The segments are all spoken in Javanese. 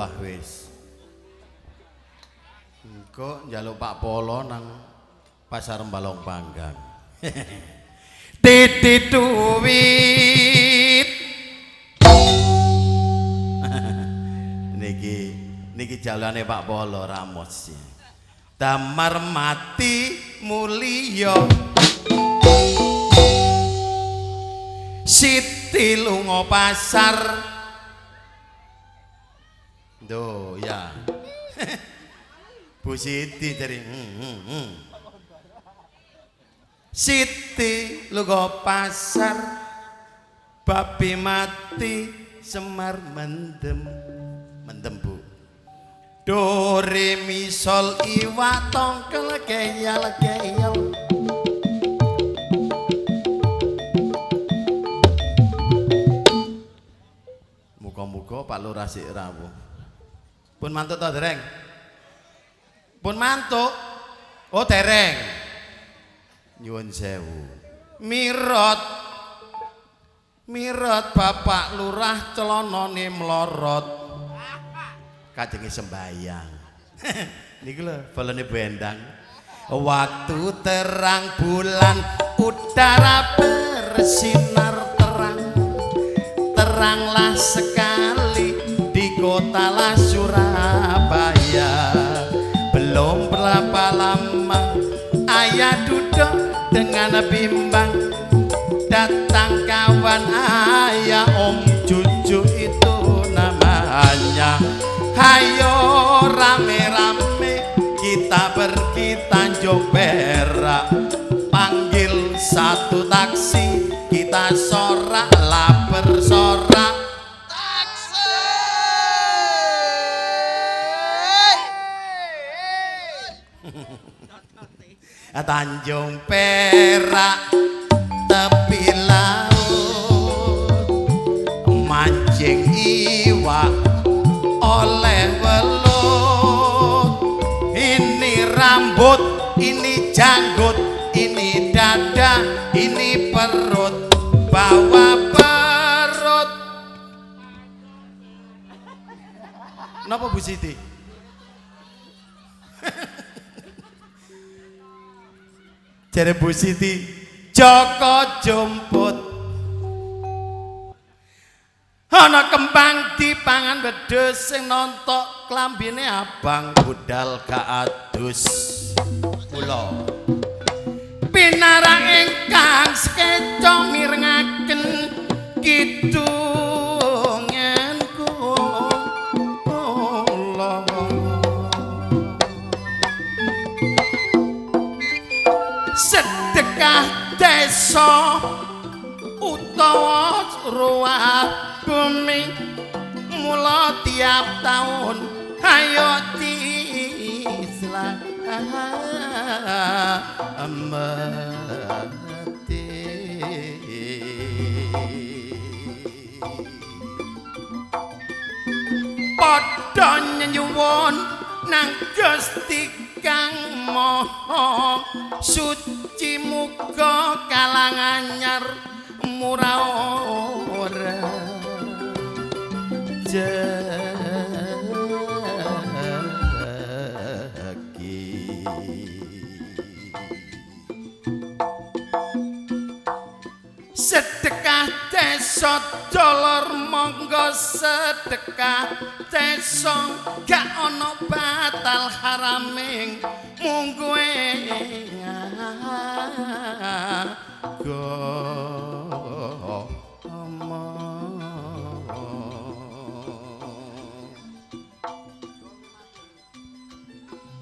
obah wis. Engko njaluk Pak Polo nang Pasar Balong Panggang. Titit duwit. Niki jalane Pak Polo Ramos. Damar mati mulya. Siti lunga pasar. Duh ya. Bu Siti dari Siti lunga pasar. Babi mati Semar mendem. Mendem Bu. Do re mi sol iwa tongkel keyal keyal. Muga-muga Pak Lurah sik rawuh. Pun mantuk to dereng? Pun mantuk. Oh dereng. Nyuwun sewu. Mirot Bapak Lurah celanane mlorot. Kajenge sembayang. Niki lho balane bendang. Waktu terang bulan udara bersinar terang. Teranglah sekali di kotalah Surabaya. Belum berapa lama ayah duduk dengan bimbang. Datang kawan ayah Om Cucu itu namanya. Hayo rame-rame kita pergi Tanjung Perak. Panggil satu taksi kita sorak lapar sorak. Taksi Tanjung Perak tepi laut. Mancing iwak oleh welut. Ini rambut, ini janggut, ini dada, ini perut. Bawa perut. Napa Bu Siti? Jare Bu Siti, Joko jumput. Ana kembang dipangan wedhus sing nontok klambine abang budal gak adus. Kula pinarang ingkang sekeca mirengaken kidunganku. Allah sedekah desa utawa ruah bumi mula tiap tahun ayo dislamati. Padha nyuwun nang Gusti Kang Maha Suci muga kalangan anyar murah ora jagi. Sedekah desa dolor monggo sedekah desa gak ana batal haraming munggo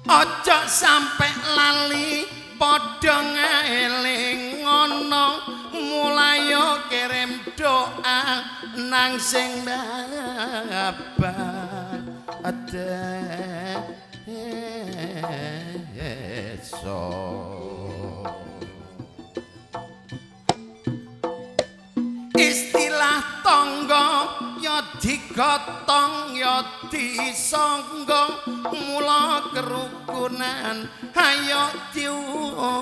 aja sampe lali padha ngeling ngono. Mulai kirim doa nang sing babat desa. Istilah tangga ya digotong ya disangga. Mula kerukunan ayo diutamakan.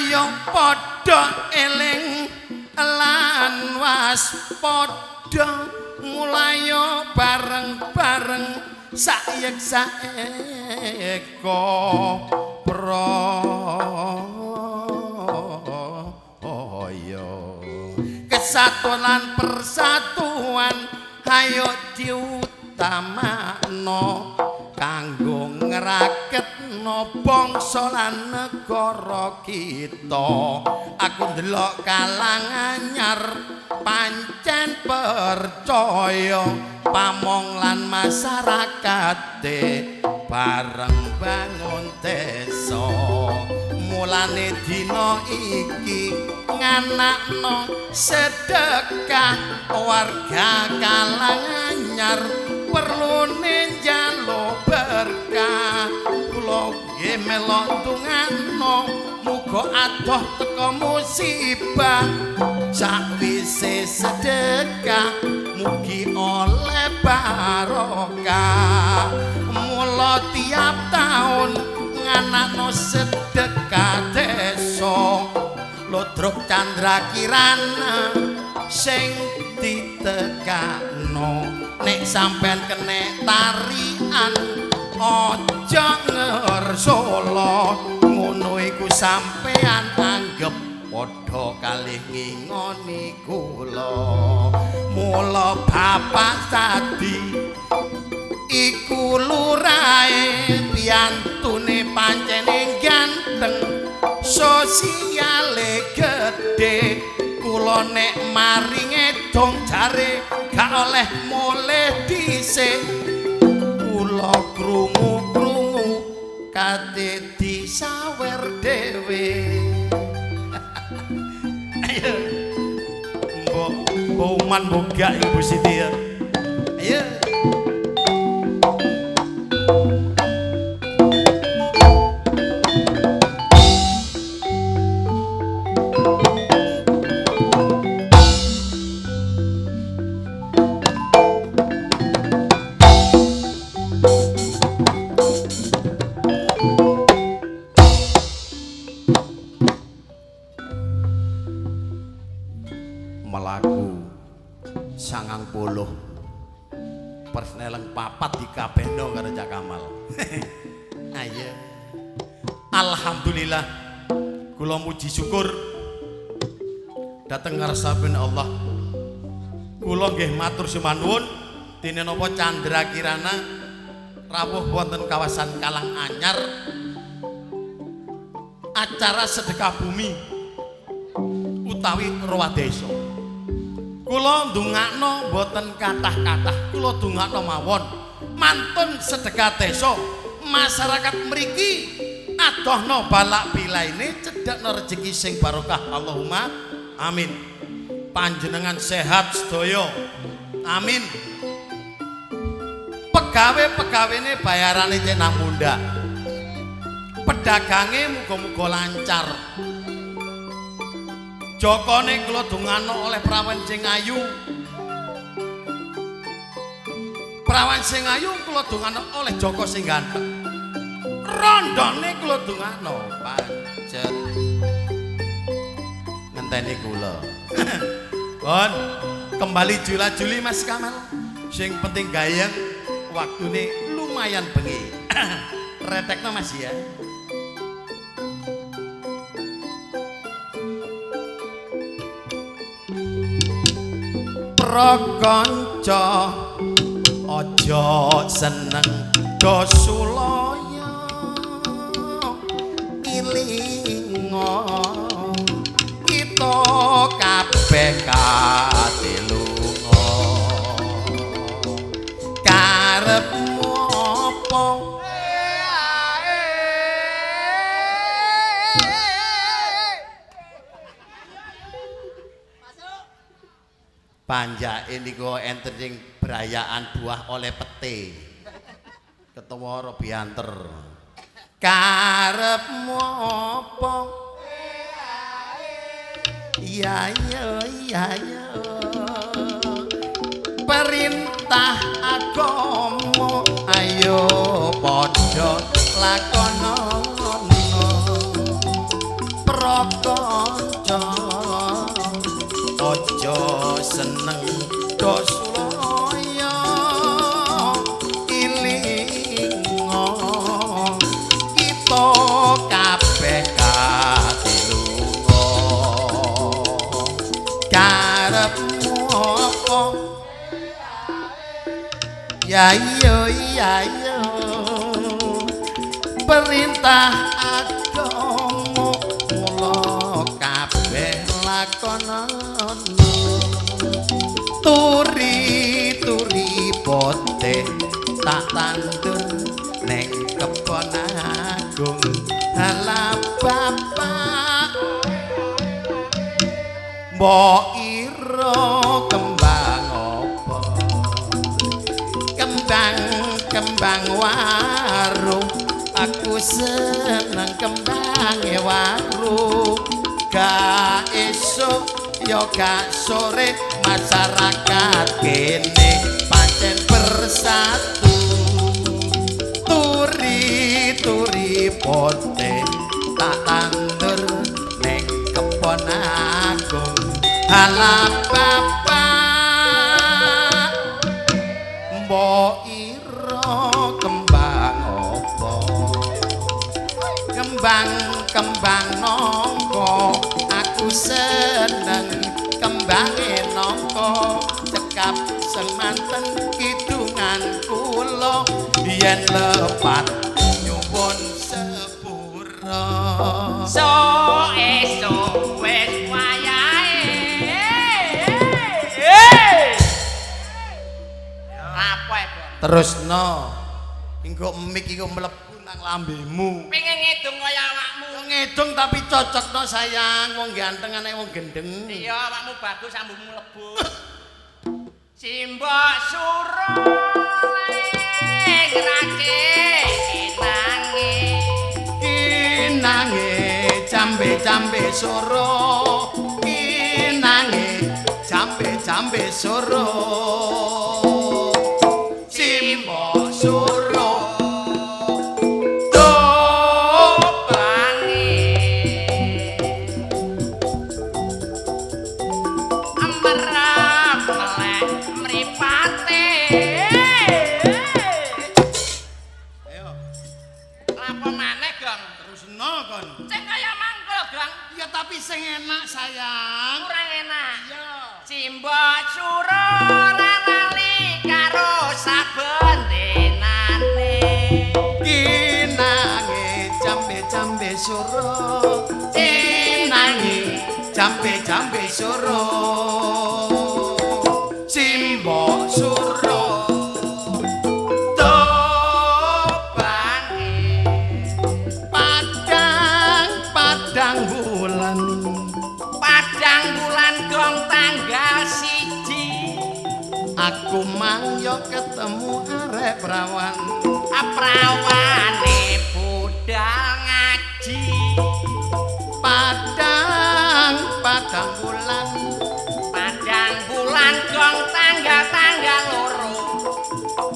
ayo padha eling lan waspada mulayo bareng-bareng sayek-sayeka praya kesatuan lan persatuan ayo diutamakno kanggo ngraketno bangsa lan negara kita. Aku ndelok kalang anyar pancen percaya pamong lan masyarakate bareng bangun desa. Mulane dina iki nganakno sedekah warga kalang anyar perlu njaluk berkah. Kula nggih melok tungano muga adoh teka musibah sakwise sedekah mugi oleh barokah. Mula tiap taun nganakno sedekah desa Lodrok Candra Kirana sing ditekakno nek sampean kenek tarian aja ngersala ngono iku sampean anggap padha kalih ngingoni kula. Mula bapak tadi iku lurae piyantune pancene ganteng sosiale gedhe. Kula nek maringe dong jare gak oleh mulih dhisik kula krungu-krungu kate disawer dhewe. Ayo mbok man boga Ibu Siti ya. Ayo persneleng papat dikabehno karo Cak Kamal. Ayo. Alhamdulillah kula muji syukur dhateng ngarsaipun Allah. Kula nggih matur semanuwun dene napa Candra Kirana rawuh wonten kawasan Kalang Anyar acara sedekah bumi utawi roh desa. Kula ndongakno mboten kathah-kathah, kula ndongakno mawon mantun sedekah desa masyarakat mriki adohno balak bilaine cedhakno rejeki sing barokah. Allahumma amin. Panjenengan sehat sedaya. Amin. Pegawe-pegawene bayarane cenah mundhak. Pedagange muga-muga lancar. Jokone kula dongano oleh prawan sing ayu. Prawan sing ayu kula dongano oleh Joko sing ganteng. Rondone kula dongano pancet. Ngenteni kula. Pun kembali jula-juli Mas Kamal. Sing penting gayeng waktune lumayan bengi. Retekno Mas ya. Kanca aja seneng dosulaya ilinga kita kabeh katilunga karepmu apa panjake niku enten sing brayaan buah oleh pete. Ketua ora bianter. Karepmu apa? Iya iya. Perintah agama ayo padha lakonono. Dosulaya ilingo kita kabeh katilunga karepmu apa ya iya perintah agama mula kabeh lakonono turi pote tak tandur neng kebon agung halah bapak mbok ira kembang apa kembang warung aku seneng kembange warung gak esuk yo gak sore masyarakat kene pancen bersatu turi pote tak tandur neng kebon agung halah bapak mbok ira kembang apa kembang nongko aku seneng kembange nongko cekap semanten kidungan kula yen lepat nyuwun sepura so esuk wis wayahe apa itu terusno engko mik iku mlebu nang lambemu pengen ngedung kaya awakmu ngedung tapi cocokno sayang wong ganteng anake wong gendeng iya awakmu bagus sambungmu lebu simbok suro ngrake kinange jambe soro kinange jambe soro simbok suro tapi sing enak sayang kurang enak iya simbok suro ora lali karo saben denane kinange jambe suro kinange jambe suro simbok suro aku mang yo ketemu arek prawan prawane budal ngaji padang bulan gong tanggal loro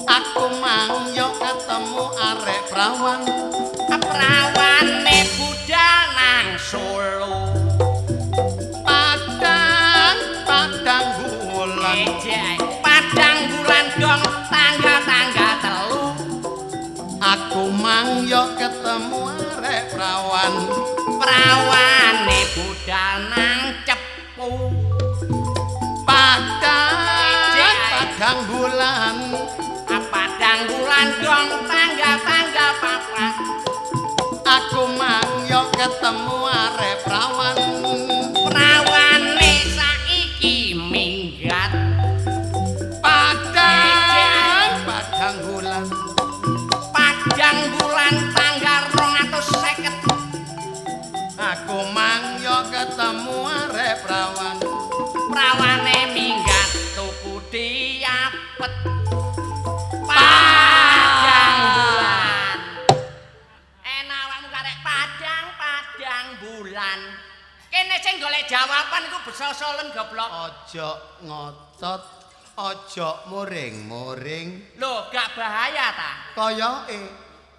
aku mang yo ketemu arek prawan prawane budal nang Solo padang bulan padang bulan gong tanggal telu aku mang yo ketemu arek prawane budal nang Cepu padang bulan gong tanggal papat aku mang yo ketemu arek prawane saiki minggat padang bulan tanggal 250 aku mang yo ketemu arek prawane minggat tuku diapet kene sing golek jawaban iku besosolen goblok. Aja ngotot, aja muring-muring. Lho, gak bahaya ta? Koyoke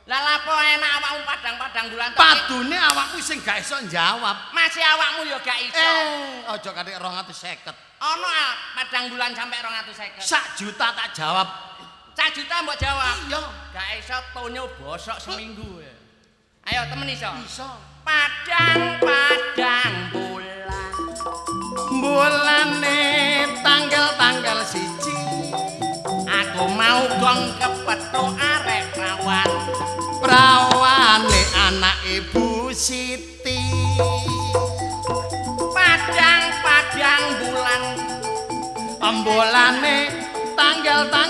Lah lapo enak awakmu padang-padang bulan tok. Padune awakku sing gak iso njawab. Masih awakmu ya gak iso. Aja katik 250. Ono padang bulan sampai 250. 1 juta tak jawab. 1 juta mbok jawab. Iya. Gak iso tonyo bosok seminggu. Ayo temen iso. Iso. Padang bulan. Bulane tanggal 1. Aku mau gong kepethuk arek prawan. Prawane anak Ibu Siti. Padang bulan. Ambulane tanggal 2.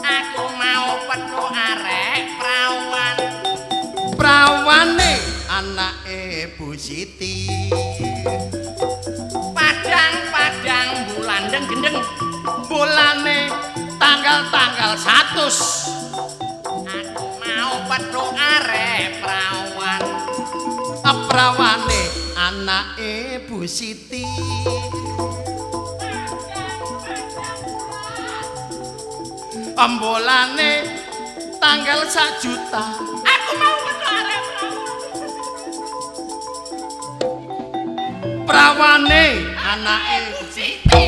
Aku mau pethuk arek prawan. Prawane anak Ibu Siti. Padang bulan gendeng. Bulane tanggal 100. Aku mau pethuk arek prawan. Prawane anak Ibu Siti. Ambulane tanggal 1 juta. Aku mau pethuk arek prawan. Prawane anak Ibu Siti.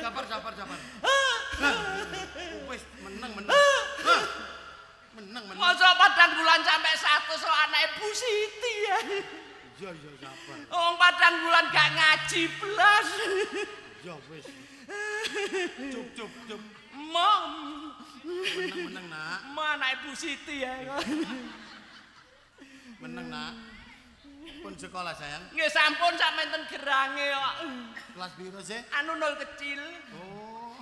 Sabar. Sabar. Wis meneng. Meneng. Masa padang bulan sampai 100 so anak Ibu Siti ya. Iya sabar. Wong padang bulan gak ngaji belas. Ya wis. Cup. Mom. Meneng nak. Mana Ibu Siti ya. Meneng nak. Pun sekolah sayang. Nggih sampun sak menten gerange kok. Kelas biru sih? Anu 0 kecil. Oh.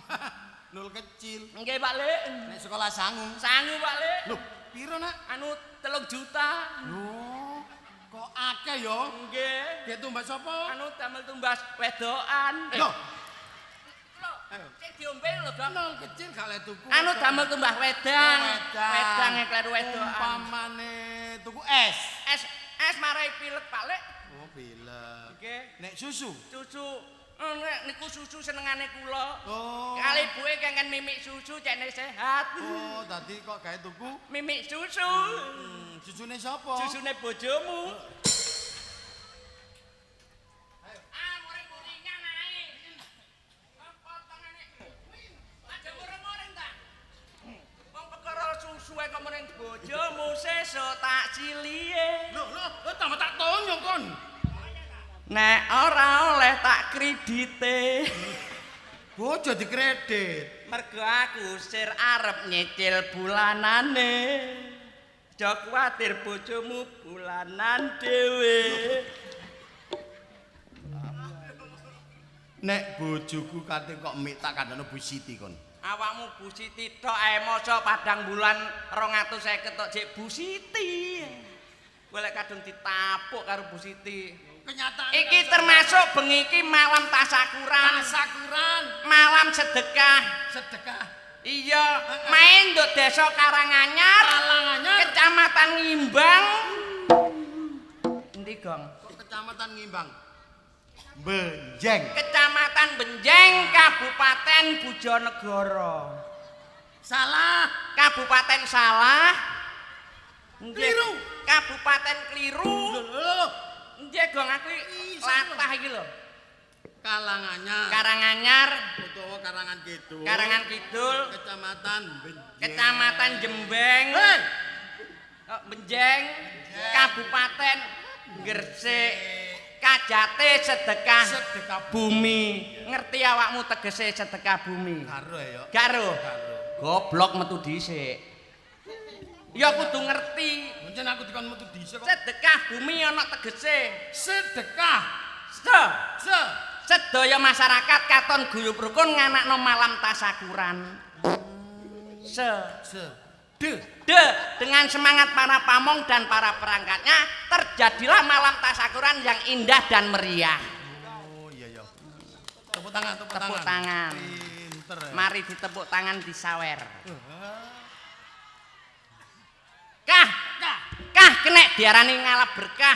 0 kecil. Nggih Pak Lek. Nek sekolah sangu. Sangu Pak Lek. Loh, piro nak? Anu 3 juta. Loh, kok akeh yo? Nggih. Dia tumbas sapa? Anu damel tumbas wedokan. Loh, Ayo. Sing diombe lho, Dok. 0 kecil gak le tuku. Anu damel tumbas wedang. Wedang. Wedang ekler wedokan. Umpamane tuku es. Es marai pilek Pak Lek. Oh, pilek. Nggih. Nek susu. Susu. Nek niku susu senengane kula. Oh. Kali ibuke kangen mimik susu cekne sehat. Oh, tadi kok gawe tuku? Mimik susu. Susune sapa? Susune bojomu. Ah, muring-muringan ae. Potongane. Aja mureng-mureng ta. Wong perkara susu ae kok muring bojomu sesuk tak cilie. Loh, tambah tak tonyo kon. Nek ora oleh tak kredite. Bojo dikredit. Mergo aku sir arep nyicil bulanane. Aja kuwatir bojomu bulanan dhewe. Nek bojoku kate kok mik tak kandhane Bu Siti kon. Awakmu Bu Siti tok ae maca padang bulan 250 tok jek Bu Siti. Golek kadung ditapuk karo Bu Siti. Kenyataan Iki termasuk bengi iki malam tasakuran. Malam sedekah. Iya, main nduk desa Karanganyar. Kecamatan Ngimbang. Endi, Gong? Kecamatan Ngimbang. Benjeng. Kecamatan Benjeng, Kabupaten Bojonegoro. Salah. Kabupaten salah. Kliru. Kabupaten keliru. Loh. Nggih, Gong, aku latah iki lho. Karanganyar. Utawa Karangan Kidul. Karangan Kidul. Kecamatan Benjeng. Kecamatan Jembeng. Benjeng. Kabupaten Gresik. Kajate sedekah bumi. Ngerti awakmu tegese sedekah bumi? Karo ya. Karo. Goblok metu dhisik. Ya kudu ngerti. Pancen aku dikon metu dhisik kok. Sedekah bumi ana tegese. Sedekah. Sedaya masyarakat katon guyub rukun nganakno malam tasakuran. Dengan semangat para pamong dan para perangkatnya terjadilah malam tasakuran yang indah dan meriah. Oh iya. Tepuk tangan. Tepuk tangan. Pinter ya. Mari ditepuk tangan disawer. Kah nek diarani ngalap berkah.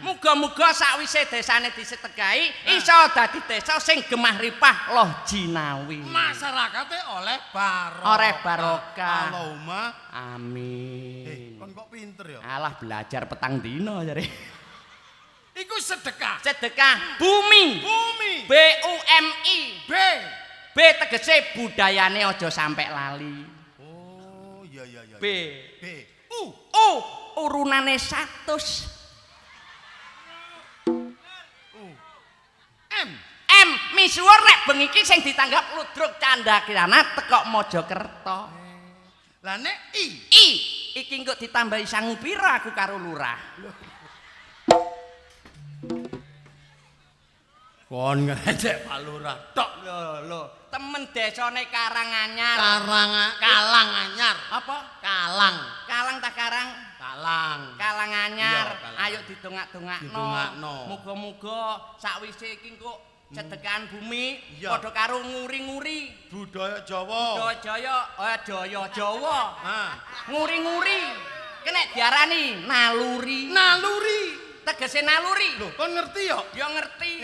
Muga-muga sakwise desane disetegahi iso dadi desa sing gemah ripah loh jinawi. Masyarakate oleh barokah. Allahumma amin. Kon kok pinter ya? Alah belajar petang dino jare. Iku sedekah. Sedekah bumi. BUMI. B tegese budayane aja sampai lali. Oh, iya. B. U urunane 100. M misuwur nek bengi iki sing ditanggap Ludruk Candakirana teko Mojokerto. Lah nek I iki engko ditambahi sangu pira aku karo lurah. Kon ngecek Pak Lurah tok. Lho, temen desane Karanganyar. Kalanganyar. Apa? Kalang Ta Karang? Kalanganyar. Iya, Ayo didongak-dongakno. Muga-muga sakwise iki engko sedekahan bumi padha karo nguri-nguri budaya Jawa. Jaya Jawa. Nguri-nguri. Kene diarani naluri. Tegese naluri. Lho, kon ngerti ya? Ya ngerti.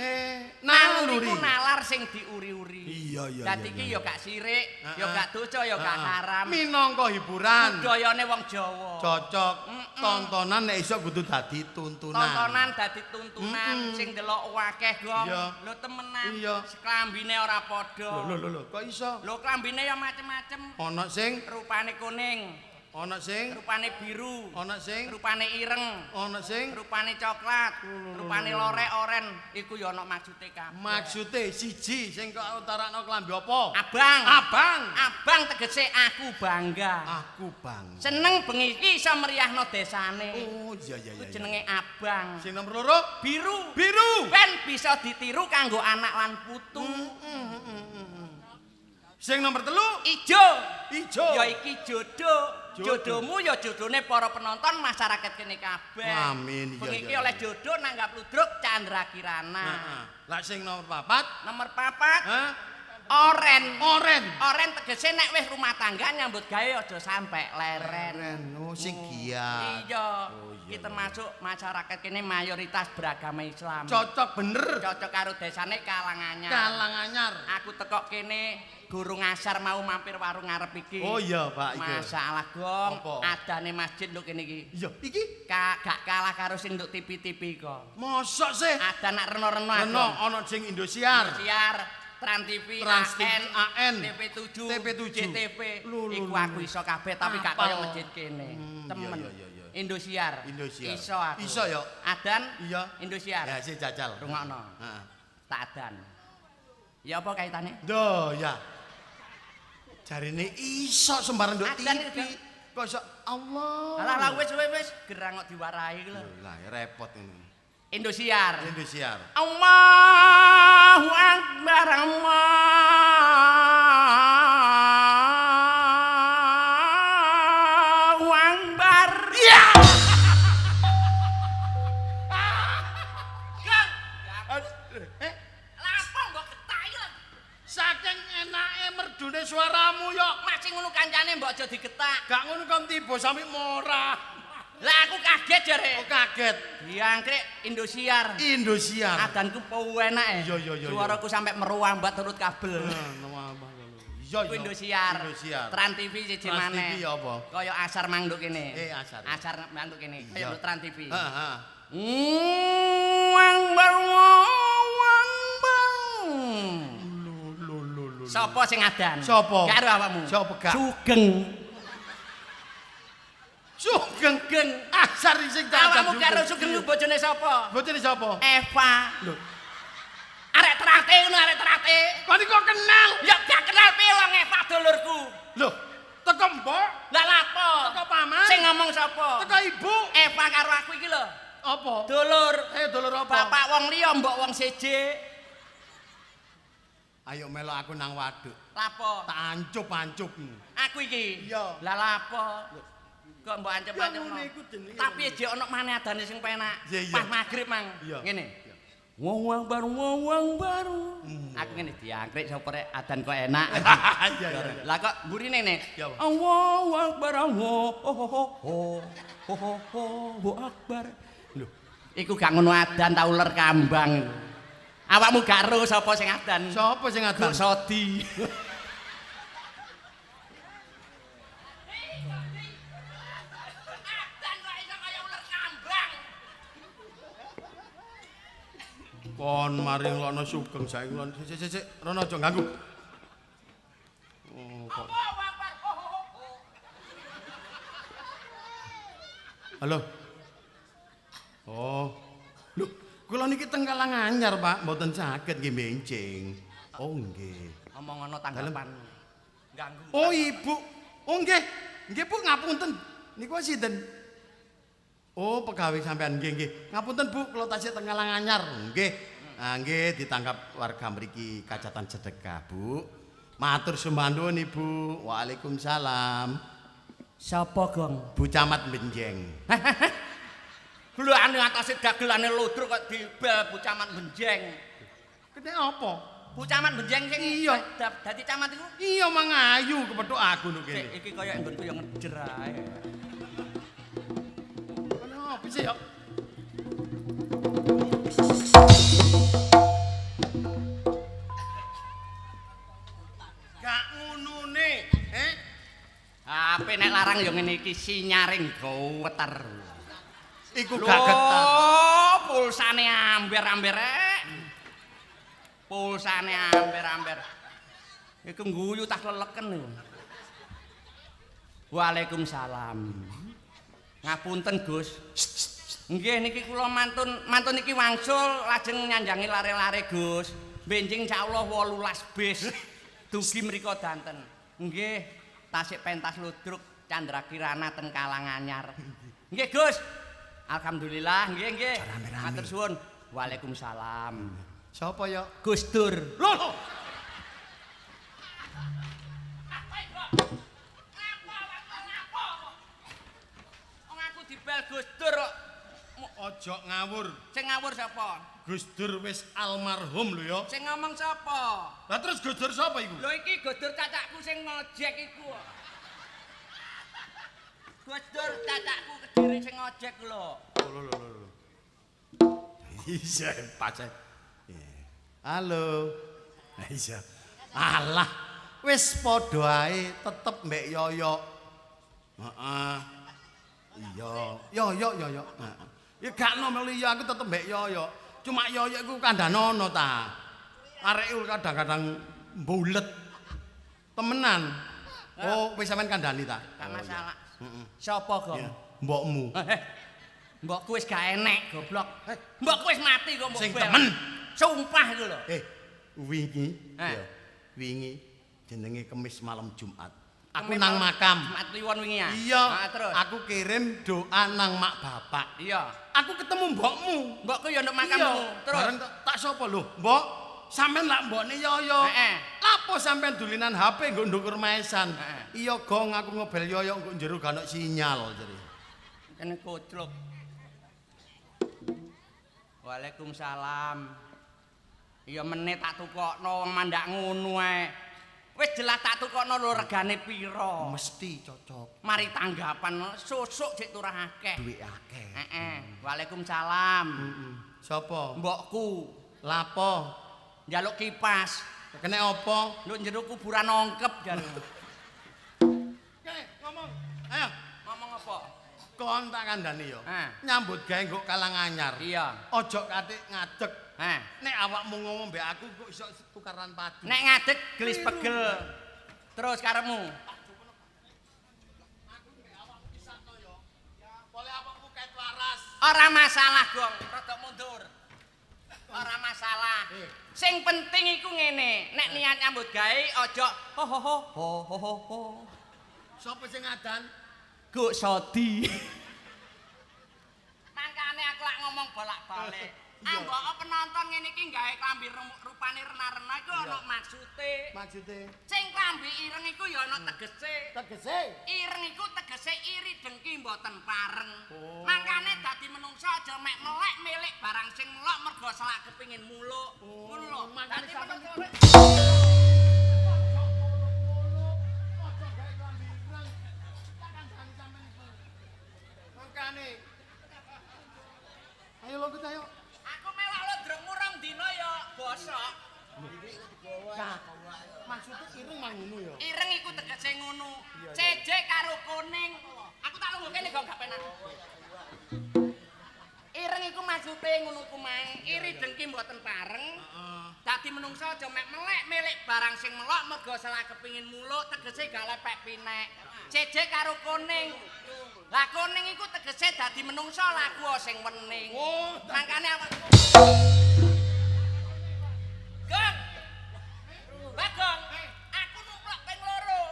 Naluri ku nalar sing diuri-uri. Iya. Dadi iki ya gak sirik, ya gak dosa, ya gak haram. Minangka hiburan. Budayane wong Jawa. Cocok. Tontonan nek iso kudu dadi tuntunan. Tontonan dadi tuntunan sing delok akeh, Gong. Iya. Lho temenan. Iya. Klambine ora padha. Lho, kok iso? Lho klambine ya macem-macem. Ana sing Rupane kuning, ana sing rupane biru, ana sing rupane ireng, ana sing rupane coklat, rupane lorek oren. Iku ya ana maksude kabeh. maksude siji sing kok utarakno klambi apa? Abang tegese aku bangga. Aku bang. Seneng bengi iki iso meriahno desane. Oh iya. Iku jenenge abang. Sing nomor loro Biru. Ben bisa ditiru kanggo anak lan putu. Sing nomor telu Ijo. Ya iki jodoh. Jodohmu ya jodohne para penonton masyarakat kene kabeh. Amin. Bengi iki oleh jodoh nanggap Ludruk Candrakirana. Lah sing nomor papat Oren tegese nek wis rumah tangga nyambut gawe aja sampe leren. Oh sing giat. Iya. Kita masuk masyarakat kene mayoritas beragama Islam. Cocok bener. Cocok karo desane Kalanganyar. Aku tekok kene guru ngasar mau mampir warung ngarep iki. Oh iya, Pak iki. Masalah, Gong. Apa? Adane masjid nduk kene iki. Iya, iki Gak kalah karo sing nduk TV kok. mosok sih. Ada nak reno-reno Reno ana sing Indosiar. Trans TV, Trans TV, AN, TP7, TP7, JTV. Lho, Iku aku iso kabeh tapi gak kaya masjid kene. Temen. Iya. Indosiar. Iso aku. Iso ya. Adan? Iya. Indosiar. Ya sik jajal. Rungokno. Heeh. Tak adan. Ya apa kaitane? Duh, ya. Jarine iso sembarang nduk Adan TV. Kok iso Allah. Alah wis gerang kok diwarahi ku lho. Lah repot ini. Indosiar. Allahu Akbar. Allahu Akbar. Ya. Lapo mbok ketai lho. Saking enake merdune suaramu yo. Masih ngono kancane mbok aja digetak. Gak ngono kon tiba sampe morah. Lah aku kaget jare. Oh kaget. Diangkrek Indosiar. Adanku po enak Iya. Suaraku sampai meruang mbak turut kabel. Iya. Indosiar. Trans TV siji maneh. Trans TV apa? Kaya asar mangduk kene. Asar. Asar mangduk kene. Kaya Trans TV. Heeh. Wang bar. Sopo sing adan? Sopo? Karo awakmu. Sopo gak? Sugeng. Asar sing dadan. Awakmu karo Sugeng ku bojone sapa? Bojone sapa? Eva. Lho. Arek terate ngono arek terate. Kon kok kenal? Ya gak kenal piye wong Eva dulurku. Lho, teko mbok? Lah lapo? Teko paman? Sing ngomong sapa? Teko ibu? Eva karo aku iki lho. Apa? Dulur. Dulur apa? Bapak wong liya mbok wong seje. Ayo melok aku nang waduk. Lapo? Tak ancup-ancup. Aku iki. Iya. Lah lapo? Kok mbok ancep-ancep. Ya ngene iku jenenge. Tapi jek ono maneh adane sing penak. Iya. Pas magrib mang. Iya. Ngene. Wong baru. Aku ngene diangkrik sapa rek adan kok enak. Iya iya. Lah kok mburine ne. Ya, Pak. Allahu Akbar. Allahu Akbar. Lho, iku gak ngono adan ta uler kambang. Awakmu gak ero sapa sing adan? Sapa sing adan? Gak sodi. Kon mari nglokno sugeng saiki lon. Sik, rono aja ganggu. Oh, kok. Halo. Oh. Lho, kula niki teng Kalanganyar, Pak, mboten saged nggih mencing. Oh, nggih. Ngomong ana tanggapan. Ganggu. Oh, Ibu. Oh, nggih. Nggih, Bu, ngapunten. Niku sinten? Oh, pegawai sampean nggih. Ngapunten, Bu, kula tasih teng Kalanganyar. Nggih. Ah, nggih ditangkap warga mriki Kacatan Sedekah, Bu. Matur sembah-nuwun, Ibu. Waalaikumsalam. Sapa, Gong? Bu Camat Benjeng. Lho ane atase dagelane ludruk kok dibel Bu Camat Benjeng. Kene apa? Bu Camat Benjeng sing Iya. dadi camat iku. Iya mangayu kepethuk aku lho Sik, kene. iki kaya nggonku yo ngejer ae. Kenapa sih ya? Gak ngunune, Ape nek larang yo ngene iki sinyaring goweter. Iku gak getar. Pulsane amber-amber rek. Pulsane amber-amber. Iku ngguyu tak leleken. Waalaikumsalam. Ngapunten, Gus. Nggih niki kula mantun iki wangsul lajeng nyanjangi lare-lare, Gus. Benjing insyaallah 18 bis. Dugi mriko danten. Nggih, tasik pentas ludruk Candra Kirana ten Kalanganyar. Nggih, Gus. Alhamdulillah, nggih. Matur suwun. Waalaikumsalam. Sapa ya? Gus Dur. Loh. Wong aku dibel Gus Dur kok. Ojo ngawur. Sing ngawur sapa? Gus Dur wis almarhum lho ya. Sing ngomong sapa? Lah terus Gus Dur sapa iku? Lho iki Gus Dur cacakku sing ngojek iku. Gus Dur cacakku Kediri sing ngojek lho. Lho. Iya, pace. Halo. Iya. Alah, wis padha ae tetep mbek Yoyo. Heeh. Iya. Yoyo. Heeh. Ya gak nomel ya aku tetep mbek Yoyo. Cuma Yoyo iku kandhanono ta. Arek iku kadang-kadang mbulet. Temenan. Oh, wis sampean kandhani ta? Gak masalah. Heeh. Sapa, Gong? Mbokmu. Mbokku wis gak enek, goblok. Mbokku wis mati kok mbok Sing bel. temen. Sumpah iku lho. Wingi. Eh. Ya, wingi jenenge Kemis malam Jumat. Aku nang makam. Jumat Kliwon wingi ya. Iya. Terus. Aku kirim doa nang mak bapak. Iya. Aku ketemu mbokmu. Mbokku ya nduk Iya. makammu. Terus. Bareng tak sapa lho? Mbok, sampean lak mbokne Yoyo. Heeh. Lapo sampean dulinan HP nggo ndukur maesan? Heeh. Iya, Gong, aku ngobel Yoyo nggo njero gak ono sinyal jare. Kene kocluk. Waalaikumsalam. Iya meneh tak tukokno wong mandak ngono ae. Wis jelas tak tukokno lho regane pira. Mesti cocok. Mari tanggapan susuk jek turah akeh. Duit akeh. Heeh. Waalaikumsalam. Sapa? Mbokku Lapo? njaluk kipas. Kene apa? Nduk njero kuburan ongkep jan. Ngomong. Ayo. Ngomong apa? Kon tak kandhani ya. Ah. Nyambut gawe nggo Kalanganyar. Iya. Ojo katik ngadeg. Heh. Nek awakmu ngomong mbek aku kok iso tukaran padu. Nek ngadeg gelis pegel. Terus karepmu. Boleh awakmu kait waras. Ora masalah, Gong. Rada mundur. Ora masalah. Sing penting iku ngene, nek niat nyambut gawe aja ho ho ho ho ho ho. Sopo sing ngadan? Guk Sodi. Mangkane aku lak ngomong bolak-balik. Ambok penonton ngene iki gawe klambi rupane rena-rena iku ana maksude. Maksude Sing klambi ireng iku ya ana tegese. tegese Ireng iku tegese iri dengki mboten pareng. Mangkane dadi menungsa aja mek melek milik barang sing melok mergo selak kepingin muluk. Ngono lho. Mangkane Dadi sampeyan menungsa ayo lho kita ayo. aku melok lo drengmu rong dina ya bosok. Nah, maksudnya ireng mah ngono ya. Ireng iku tegese ngono. Cejek karo kuning. Aku tak lungguh kene gak penak. Ireng iku maksude ngono ku mang. Iri dengki mboten pareng. Dadi menungsa aja mek melek milik barang sing melok mergo salah kepingin muluk tegese gak lepek pinek. Cejek karo kuning. Lah kuning iku tegese dadi menungsa laku sing wening. Mangkane awak Gong. Bagong. Aku numplak ping loro.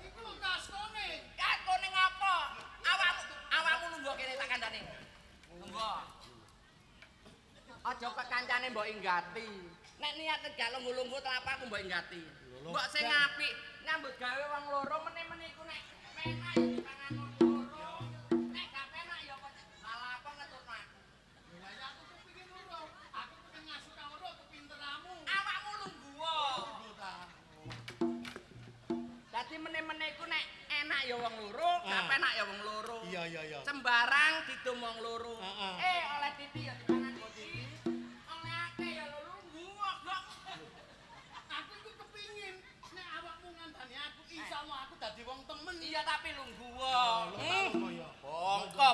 Iku lho tas kuning. Kas kuning apa? Awakmu lungguh kene tak kandhane. Lungguh. Aja kancane mbok inggati. Nek niat gak lungguh-lungguh telapak aku mbok inggati. Mbok sing apik nyambut gawe wong loro meneh-meneh iku nek penak ya dipangan wong loro. Nek gak penak ya kok lalapan ngetutno aku. Lah ya aku kepengin loro. Aku kepengin ngasih kang loro kepinteramu. Awakmu lungguh. Dadi meneh-meneh iku nek enak ya wong loro, gak penak ya wong loro. Iya. Sembarang didum wong loro. Oleh titi ya dipangan bodi. Oleh akeh ya lungguh kok. Aku iku kepingin nek awakmu ngandani aku insyaallah aku dadi wong temen. Iya tapi lungguh. Bongko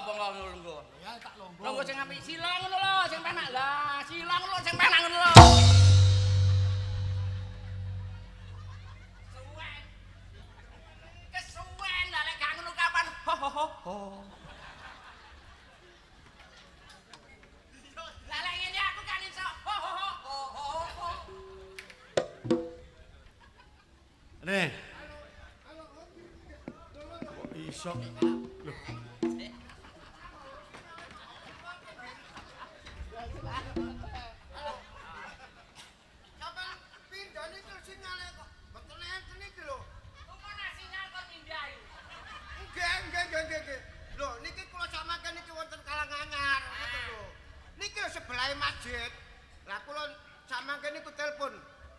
lungguh. Ya tak longgo. Lungguh sing apik sila ngono lho, sing penak. Lah, sila ngono sing penak ngono lho. Suwen. Kesuwen lah lek gak ngono kapan. Ho. Lah lek ngene aku kan iso. Ho. Nih. Kok iso? Loh. Sampai pindhane iki sinyale kok mboten enten iki lho. Lumana sinyal kon pindhahi. Nggih. Lho niki kula sampeyan niki wonten Kalanganyar ngoten lho. Niki lho sebelahe masjid. Lah kula sampeyan niku telepon.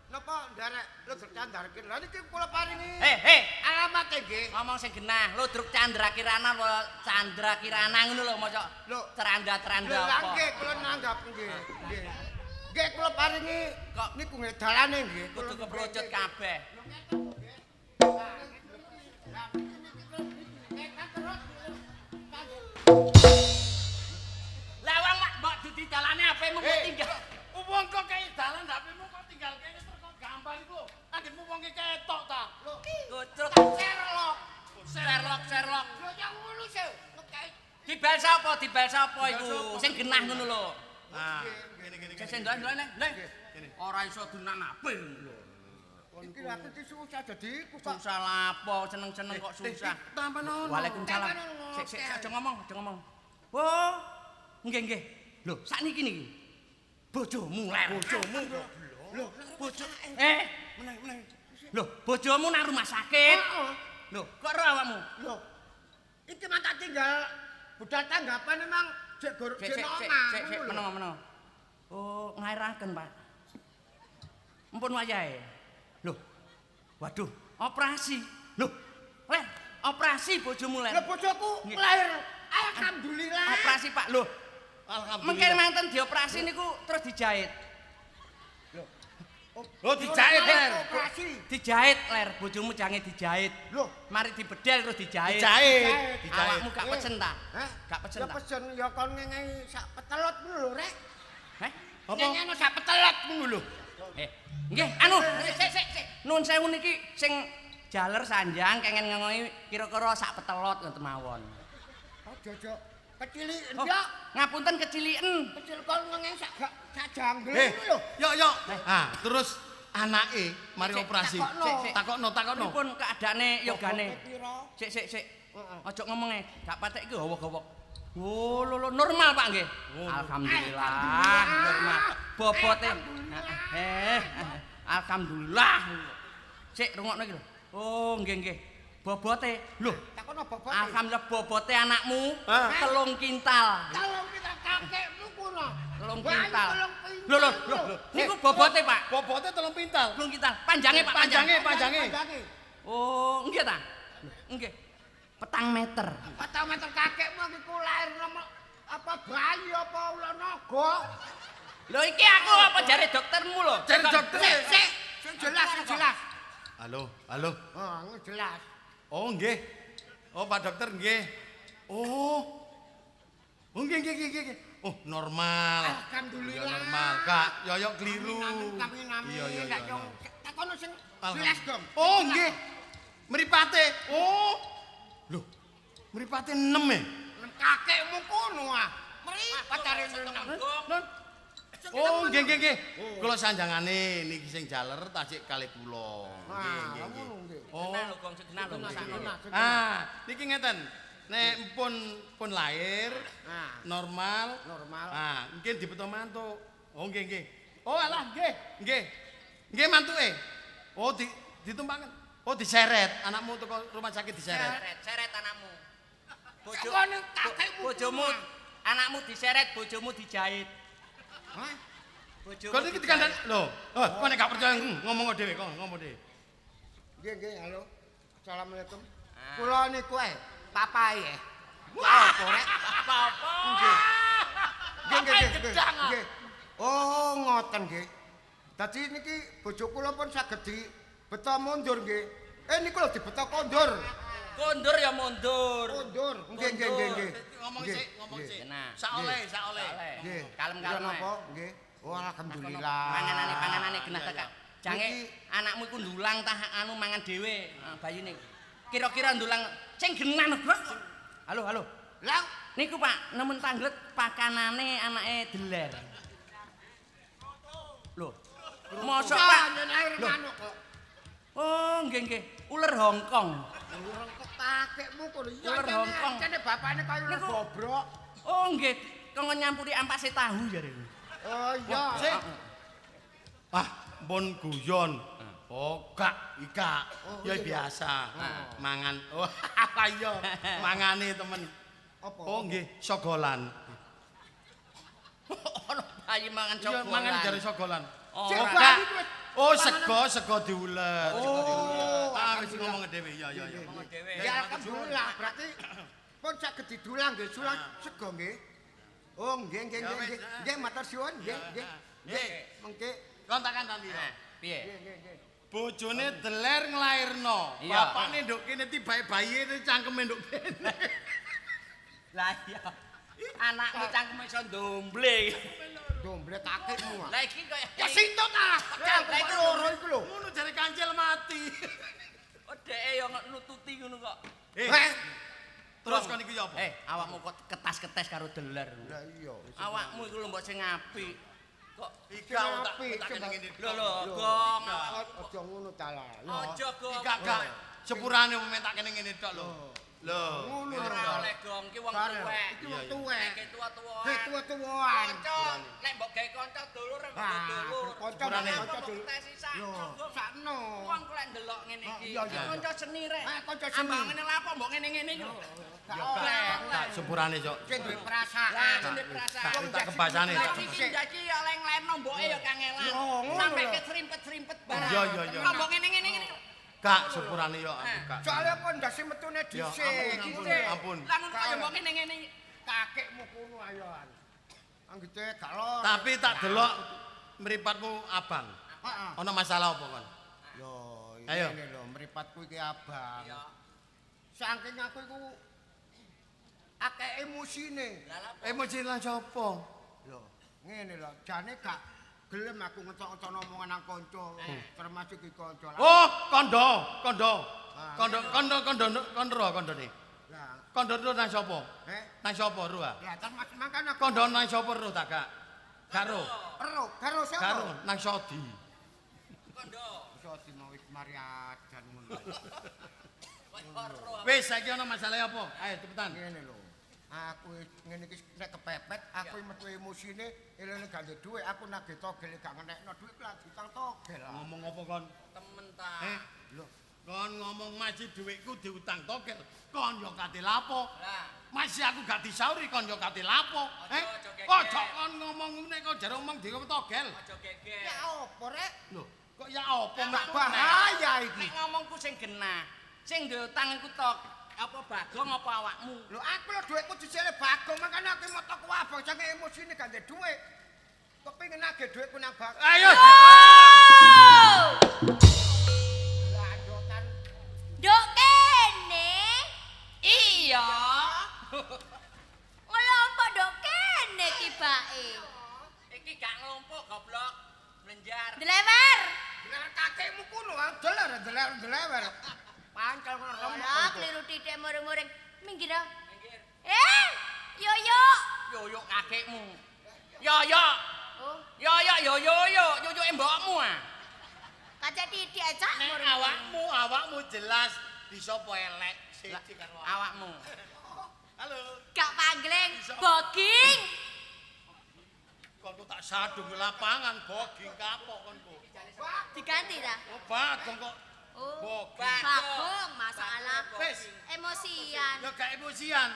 Napa ndarek Ludruk Candrakin. Lah niki kula paringi. Alamat nggih. Ngomong sing genah, Ludruk Candra Kirana apa Candra Kirana ngono lho mosok. Lho, Ceranda-ceranda Lho apa. nggih kula nanggap nggih. Nggih kula paringi Kok niku nggih dalane nggih. kudu keprucut kabeh. Lah wong mak mbok dadi dalane apemu kok tinggal. Wong kok kaya dalan HP-mu kok tinggal kene terus kok gambar iku. Anggenmu wong iki ketok ta. Lho, Kucuk Sherlock. Lho yang ngono sih. Dibel sapa iku? Sing genah ngono lho. Nah, Sing ndelok nek. Ora iso dunan HP lho. Iki lha aku susah dadi iku kok. Susah lapo, seneng-seneng kok susah. Tampan ono. Waalaikumsalam. Sik aja ngomong. Oh, nggih. Lho, sakniki niki. Bojomu ler. Bojomu kok. Lho, bojo Meneh. Lho, bojomu nang rumah sakit. Lho, kok ora awakmu? Lho. Iki mah tak tinggal budal tanggapan emang jek Sik, omah. meneng. Oh, ngairaken, Pak. Ampun wayahe. Lho. Waduh, operasi. Lho, ler, operasi bojomu ler. Lho bojoku lahir alhamdulillah. Operasi, Pak. Lho, Alhamdulillah. mungkin manten dioperasi niku terus dijahit. Oh, dijahit, Ler. Operasi. Dijahit ler, bojomu jange dijahit. Lho, Mari dibedel terus dijahit. Dijahit. Awakmu gak pecen ta? hah? Gak pecen Ya ta? pesen ya kon ngengi sak petelot ngono lho, Rek. Heh? Apa? Ngengi sak petelot ngono lho. Nggih, anu, sik. Nun sewu niki sing jaler sanjang kengen ngengoki kira-kira sak petelot ngoten mawon. Oh, jojo. Kecili Oh, ya. ngapunten keciliken. Kecil kon ngengi sak janggel Eh, lho. Yo. Ah, terus anake mari Sik, operasi. takokno. Takokno. Pripun keadaane yogane? Pira? Sik. Aja ngomong gak patek iki gowok-gowok. Oh, lho normal Pak nggih. Alhamdulillah, normal. Bobote. Alhamdulillah. Sik rungokno iki lho. Oh, nggih. Bobote. Lho, Takono bobote. alhamdulillah bobote anakmu 3 kintal. Tolong kita kakekmu kuno. 3 kintal. Lho. Niku bobote, Pak. Bobote 3 pintal. 3 kintal. Panjange, Pak, Panjange. Oh, nggih ta? Nggih. 4 meter. 4 meter kakekmu iku lahir nomor apa bayi apa ula naga. Lho iki aku apa jare doktermu lho? Jare dokter. Sik, jelas. Halo. Oh, jelas. Oh, nggih. Oh, Pak Dokter nggih. Oh. Oh, nggih. Oh, normal. Alhamdulillah. Ya normal, Kak. Yoyok keliru. Amin. Iya. Takono sing jelas dong. Oh, nggih. Mripate. Oh. Loh. Mripate 6 ya? Kakekmu kuno ah. Pacare 6. Oh, nggih. Kula sanjangane niki sing jaler tasik kalih kula. Nggih. Oh, Kenal lho, Gong, sedenal lho. niki ngeten. Nek pun lahir normal. Mungkin dibeto mantuk. Oh, nggih. Oh, alah, nggih. Nggih mantuke. Oh, ditumpaken. Oh, diseret. Anakmu teko rumah sakit diseret. Seret anakmu. Sakone kakekmu. Bojomu, anakmu diseret, bojomu dijahit. Hah? Bojomu. Kok niki dikandani lho. Kok nek gak percaya ngomong dhewe. Nggih, halo. Assalamualaikum. Kula niku papae. Apa rek? Apa-apa. Nggih. Oh, ngoten nggih. Dadi niki bojo kula pun saged dibeto mundur nggih. Niku lho dibeto kondur. Kondur ya mundur. Kondur. Nggih. Ngomong sik. Nah. Sak oleh. Nggih. Kalem-kalem. Napa? Nggih. Oh, alhamdulillah. Panganane genah tekak. Jange anakmu iku ndulang tah anu mangan dhewe bayine. Kira-kira ndulang sing genah Bos. Halo. Lah, Niku Pak, nemen tanglet pakanane anake deler. Lho. Mosok Pak. lahir manuk kok. Oh, nggih. Uler Hongkong. Urung kok kakekmu kono. Ular Hongkong. Jane bapakne kaya ular Niku- bobrok. Oh, nggih. Kanggo nyampuri ampase tahu jare. Oh iya. Sik. Pun guyon. Oh, Kak, Ika. Ya biasa. Mangan. Oh, apa iya? Mangane temen. Apa? Oh, nggih, sogolan. Ono bayi mangan Iya, cokolan. mangan jare sogolan. Oh, Cek ora. bayi kuwi. Oh, sego diulet. Wis ngomong dhewe. Ya. Ngomong dhewe. Ya alhamdulillah berarti pun saged didulang nggih, sulang sego nggih. Oh, nggih. Nggih, matur suwun, nggih. Nggih. Mengke. Kontakan tadi. Piye? Nggih. Bojone deler nglairno. Iya. Bapakne nduk kene tibae bayine cangkeme nduk kene. Lah iya. Anakmu cangkeme iso ndomble. Domble kakekmu. Lah iki kaya Ya sintut ah. Lah iki loro iku lho. Ngono jare kancil mati. Oh, dheke ya nututi ngono kok. Terus kon iki ya apa? Awakmu kok ketas-ketes karo deler. Lah iya. Awakmu iku lho mbok sing apik. Kok Ika tak Apik, kene ngene. lho, Gong. Aja ngono ta lah. Aja, Gong. Ika gak sepurane mementak kene ngene tok lho. Lho, Ngono ngene Ora tok. oleh, Gong. Ki wong Bareng. tuwek. Iki wong tuwek. Nek tua-tuaan. Hei tua-tuaan. Kanca, nek mbok gawe kanca dulur mbok dulur. Kanca Sepurane. kanca dulu. Yo, sakno. Wong kok lek ndelok ngene iki. Iya, iya. Kanca seni rek. Kanca seni. Ambang ngene lapo mbok ngene-ngene iki lho. Gak oleh. Tak sepurane, Cok. Sing duwe Lah, perasaan. jene perasaan. Tak tak kebasane, Lah Cok. iki njaki oleh nglenno mboke ya kangelan. Yo, ngono Sampai lho. keserimpet-serimpet barang. Iya. Kok mbok ngene-ngene iki lho. Kak, sepurane yo aku, Kak. Soalnya pondasi metune Ya, dhisik. ampun. Lah ngono kok ya mbok ngene-ngene iki. Kakekmu kuno ayoan. Anggite gak lor. Tapi tak delok mripatmu abang. Heeh. Ana masalah apa kon? Yo, Ayo. ini lho mripatku iki abang. Saking aku iku akeh emosine. Emosi lan sapa? Lho, ngene lho, jane gak gelem aku ngetok-ngetok omongan nang kanca, termasuk iki kanca. Oh, kondone. Lah, Kondo nang sapa? Nang sapa ro? lah termasuk mangkane aku Kondo nang sapa ro tak gak? Karo. karo sapa? Karo nang Sodi. Kondo. Iso dino wis mariadan ngono. Wis saiki ana masalah apa? Ayo cepetan. Ngene lho. Aku ngene iki nek kepepet, aku metu emosine elene gak ndek dhuwit, aku nagih togel gak ngenekno dhuwit lah ditang togel. Ngomong apa kon? Temen ta. Lho, kon ngomong maji dhuwitku diutang togel. Kon yo kate lapo? Lah, Masih aku gak disauri kon yo kate lapo? Ojo geger. Ojo kon ngomong ngene kok jare omong dhewe togel. aja geger. Ya opo rek? Lho, kok ya apa Gak metu bahaya iki. Nek ngomongku sing genah. Sing diutang iku tok apa Bagong apa awakmu? Lho aku lho dhuwitku dijele Bagong, makane aku moto ku abang jange emosine gak ndek dhuwit. Kepengin nagih dhuwitku nang Bagong. Ayo. Lanjutan. Nduk kene. Iya. Ngelompok nduk kene tibake. Iki gak ngelompok goblok. Blenjar. Delewer. Deler kakekmu kuno, deler. Pancel ngono Ora keliru titik muring-muring. Minggir ah. Minggir. Yoyo. Yoyo kakekmu. Yoyo. Oh, Yoyo mbokmu ah. kaca titik aja Nek muring-muring. awakmu jelas bisa apa elek siji karo Awakmu. Halo. Gak pangling, boging. Konku tak sadung lapangan boging kapok konku. Diganti ta? Oh, Bagong kok Oh, boging. Bagong, masalah. Wis, Emosian. ya gak emosian.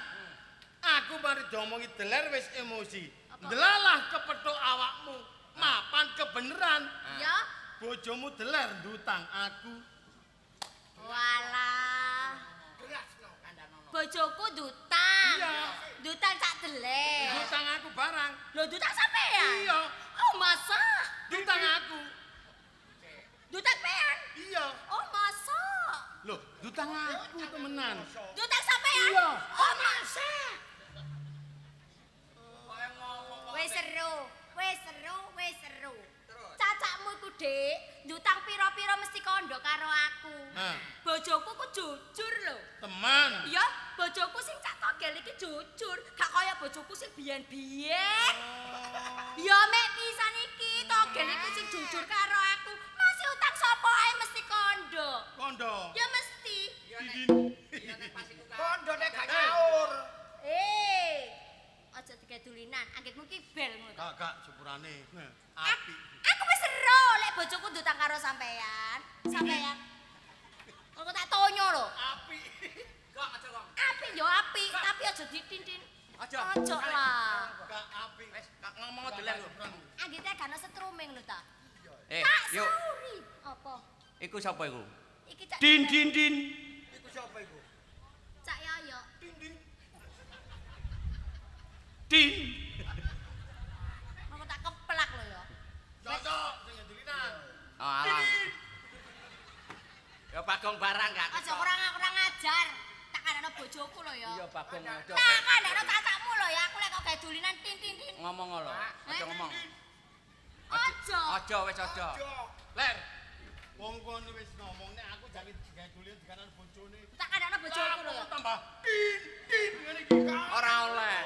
Aku mari diomongi deler wis emosi. Apa? Delalah kepethuk awakmu. Mapan kebeneran. Ya, Bojomu deler ndutang aku. walah. Bojoku dutang. Iya. Dutang cak delek. Ndutang aku barang. Lho dutang sampean? Iya. Oh, masa? Ndutang aku. Dutang pean? Iya. Oh, masa? Loh, ndutang aku temenan. Dutang sampean? Iya. Oh, masa? Kowe ngomong Wis seru, wis seru, wis seru. Cacakmu iku, Dik, dutang pira-pira mesti kondo karo aku. Hah. Bojoku ku jujur lho. Teman. Ya, bojoku sing cak togel iki jujur, gak kaya bojoku sing biyen-biyen. Ya mek pisan iki togel iki sing jujur karo aku. Masih utang sapa ae mesti kondo. Kondo. Ya mesti. Kondone gak nyaur. Aja digadulinan, anggitmu ki bel ngono. Gak sepurane. Api. Aku wis seru lek bojoku ndutang karo sampean. Sampean. Aku tak tonyo lho. Api. Gak aja kok. Api yo api, tapi aja ditintin. Aja. Aja lah. Gak api. Wis gak ngomong deler lho. Anggite gak ono setruming lho ta. Tak Yuk. Sauri. Apa? Iku sapa iku? Iki cak Din. Iku sapa iku? Cak Yoyo. Din. Mau tak keplak lho ya. Cocok sing ngendilinan. Oh, alah. Ya Bagong barang gak. Aja kurang ajar. Tak kandakno bojoku lho ya. Iya Bagong aja. Tak kandakno cacakmu lho ya. Aku lek kok gawe dulinan tin. Ngomong lho. Aja ngomong. Aja. Aja wis aja. Ler. Wong kon wis ngomong nek aku jangan digawe dulian dikanan bojone. Tak kandakno bojoku lho ya. Tambah din ngene iki. Ora oleh.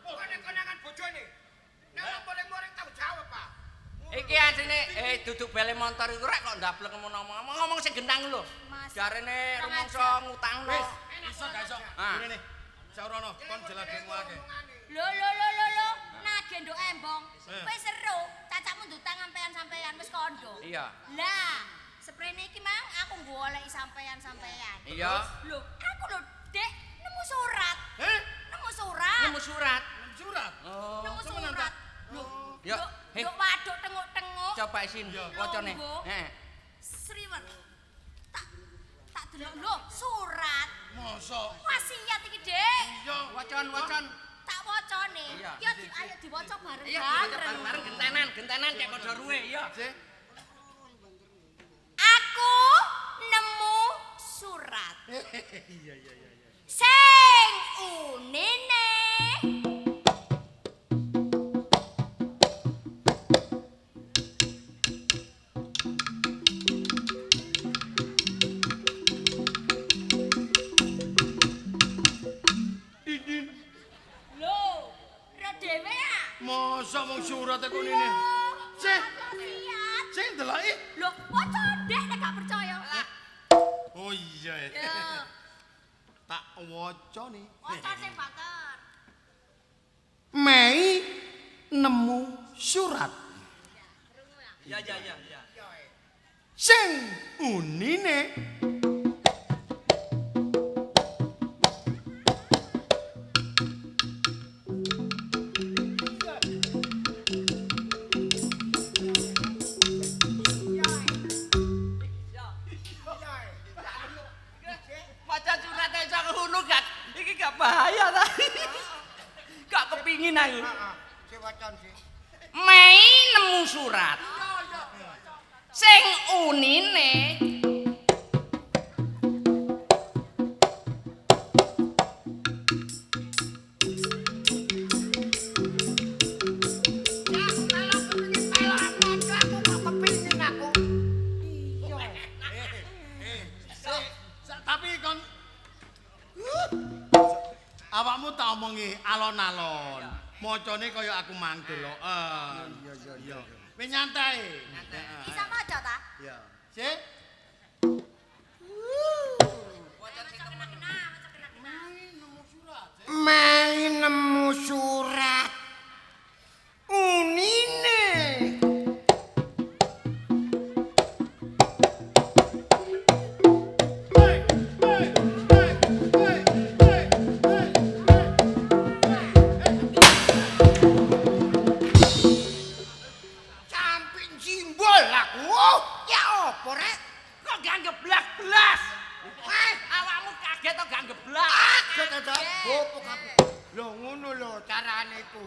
Bukan konangan bojone. Nek boleh muring tanggung jawab, Pak. Iki asline duduk bale motor iku rek kok ndablek ngomong sing gendang lho. Mas. Jarene Kurang rumangsa ajar. ngutangno. Wis, iso gak iso. Ah. Ngene. Saurono kon jelas dekmu akeh. Lho. Nage nduk embong. Wis seru. Cacakmu ndutang sampean wis kondo. Iya. Lah, sprene iki mang aku goleki sampean. Iya. Lho, aku lho, Dek, nemu surat. Nemu surat. Nemu surat. Surat. Oh. Nemu temenan, surat. Tak? Lho, Ya, heh. nduk waduk tenguk-tenguk. Coba isin wacane. Longgo. Heeh. Sriwen. Tak delok lho, surat. Mosok. Wasiat iki, Dek. Iya. Wacan. Tak wacane. Iya. Ya ayo diwaca Iya, bareng-bareng. bareng gentenan kayak padha ruwe, iya. Aku nemu surat. Iya. Sing unine lho, ro dhewe ya. Mosok wong surat kok ngene. Sih. Lihat. Sing deloki. Lho, waca Dek nek gak percaya. Oh iya. Ya, Tak waca nih. waca sing bater. nemu surat Ya. sing unine Maca surat iso ngono gak? Iki gak bahaya ta? Gak kepingin aku. Heeh. Si wacan sih. Mei nemu surat. Sing unine tapi kon awakmu tak omongi alon-alon. Macane kaya aku mangkel lho. Iya. Wis nyantai. Bisa maca ta? Iya. Sik. Mei nemu surat. Unine. Samping simbol aku. Ya apa rek? kok gak geblak-blas. Awakmu kaget to gak geblak. Bopok aku. Lho ngono lho carane iku.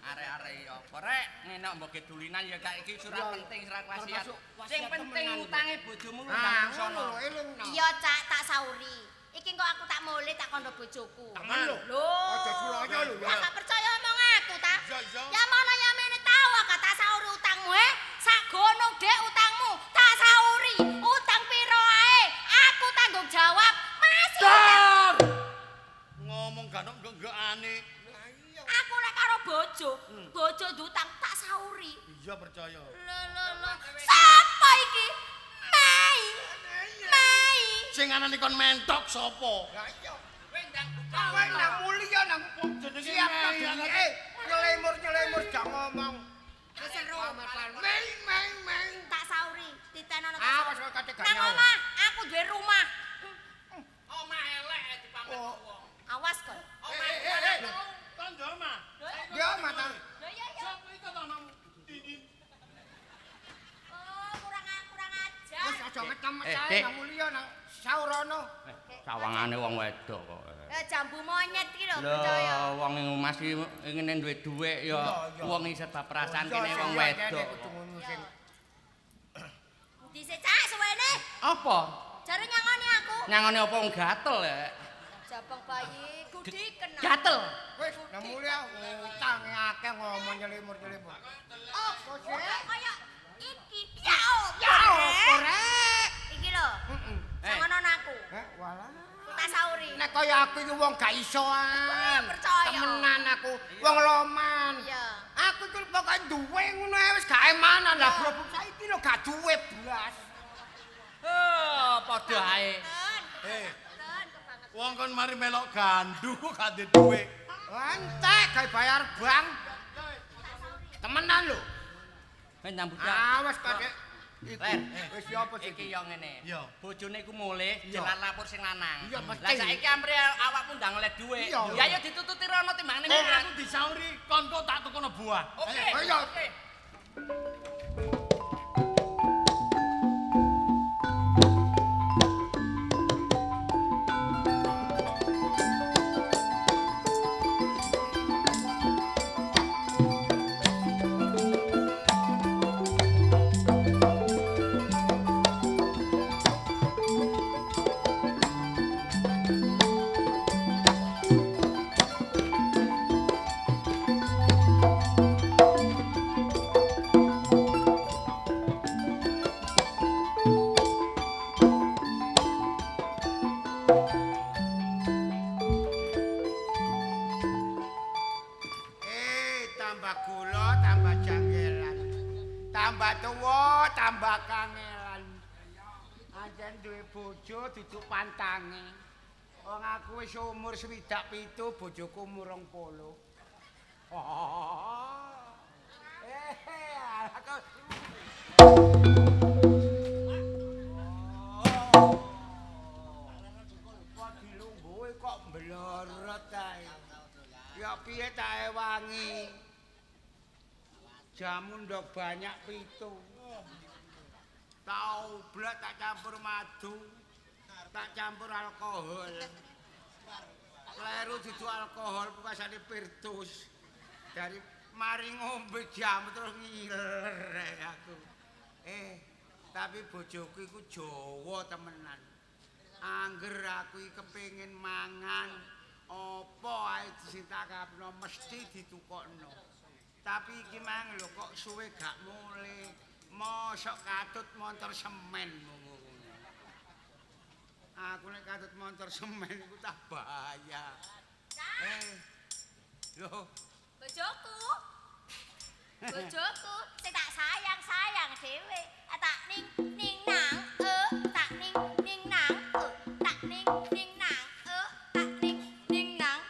Arek-arek ya apa rek ngenek mbok gedulinan ya gak iki surat Ya, penting surat wasiat. termasuk Sing wasiat penting temenan. utange bojomu lu Ah, nang ngono sono. lho eling no. Iya, Cak, tak sauri. Iki kok aku tak mulih tak kondo bojoku. Aman lho. Lho. Aja culoyo lho Ya ya. gak percaya omong aku ta? Iya, iya. Ya mana ya mene tau gak tak sauri utangmu sak gonong dek utangmu. Tak sauri. Utang piro ae? Aku tanggung jawab. Masih utang. Ngomong gak enggak-enggakane. Aku lek karo bojo, bojo diutang tak sauri. Iya percaya. Lho. Sapa iki? Mei. Sing anane kon mentok sapa? Lah iya. Kowe ndang Kowe nang mulia nang Jenenge siap Mei, nang ya. nyelemur gak ngomong. Wis seru. Mei. Tak sauri, ditenono tak Awas sauri. kok kate gak Nang nyawa. omah, aku duwe rumah. omah elek dipamet Oh. wong. Awas kon. Kon Doma. Dia mata. Lho iya. Sapa iku to omamu? Ini. Oh, kurang ajar. Wis aja ngecem Eh, saya Dik. nang mulia nang saurono. Sawangane wong wedok kok. Jambu monyet iki lho, percaya. Lho, wong masih ngene duwe dhuwit ya Iya. wong iki sebab perasaan Iya, kene sing wong iya, wedok. kene kudu ngono sing. Dhisik Cak suwene. Apa? Jare nyangoni aku. Nyangone apa wong gatel ya? Jabang bayi gudiken. Gatel. Wis nang mulia utange akeh ngomong nyelimur. Oh, kaya iki. Ya Ya opo, opo rek? Iki lho. Heeh. Sangono aku. Walah. Tak sauri. Nek kaya aku iki wong gak isoan. Percaya. Temenan aku, wong loman. Iya. Aku iki pokoke duwe ngono ae wis gak emanan lah bro. Saiki lho gak duwe blas. Padha ae. Wong kon mari melok gandu kok gak duwe dhuwit. Entek gawe bayar bank. Temenan lho. Ben nyambut ya. Awas kok Dek. Iku. Ler, Wis ya apa sih? iki yo ngene. Iya. Bojone iku mulih Iya. jelar lapor sing lanang. Iya, mesti. Lah saiki ampre awakmu ndang oleh dhuwit. Iya. Ya ayo ditututi rono timbangane Oh, menak. aku disauri kon kok tak tukono buah. Oke. Ayo. Oke. Tambah gula, tambah janggelan. Tambah tuwa, tambah kangelan. Anjen duwe bojo duduk pantange. Wong aku wis umur 27, bojoku umur 20. piye tak ewangi. Jamu ndok banyak 7. Tau blek tak campur madu. Tak campur alkohol. Kleru dudu alkohol pukasane Pirtus. Dari mari ngombe jamu terus ngiler aku. Tapi bojoku iku Jawa temenan. Angger aku iki kepengin mangan apa ae sing tak kapno mesti ditukokno. Tapi iki mang lho kok suwe gak mule. Mosok katut montor semen ngono. Aku nek katut montor semen iku tak bahaya. Lho, Bojoku. Bojoku sing tak sayang dhewe. Tak ning nang, tak ning nang, tak ning nang, tak ning nang.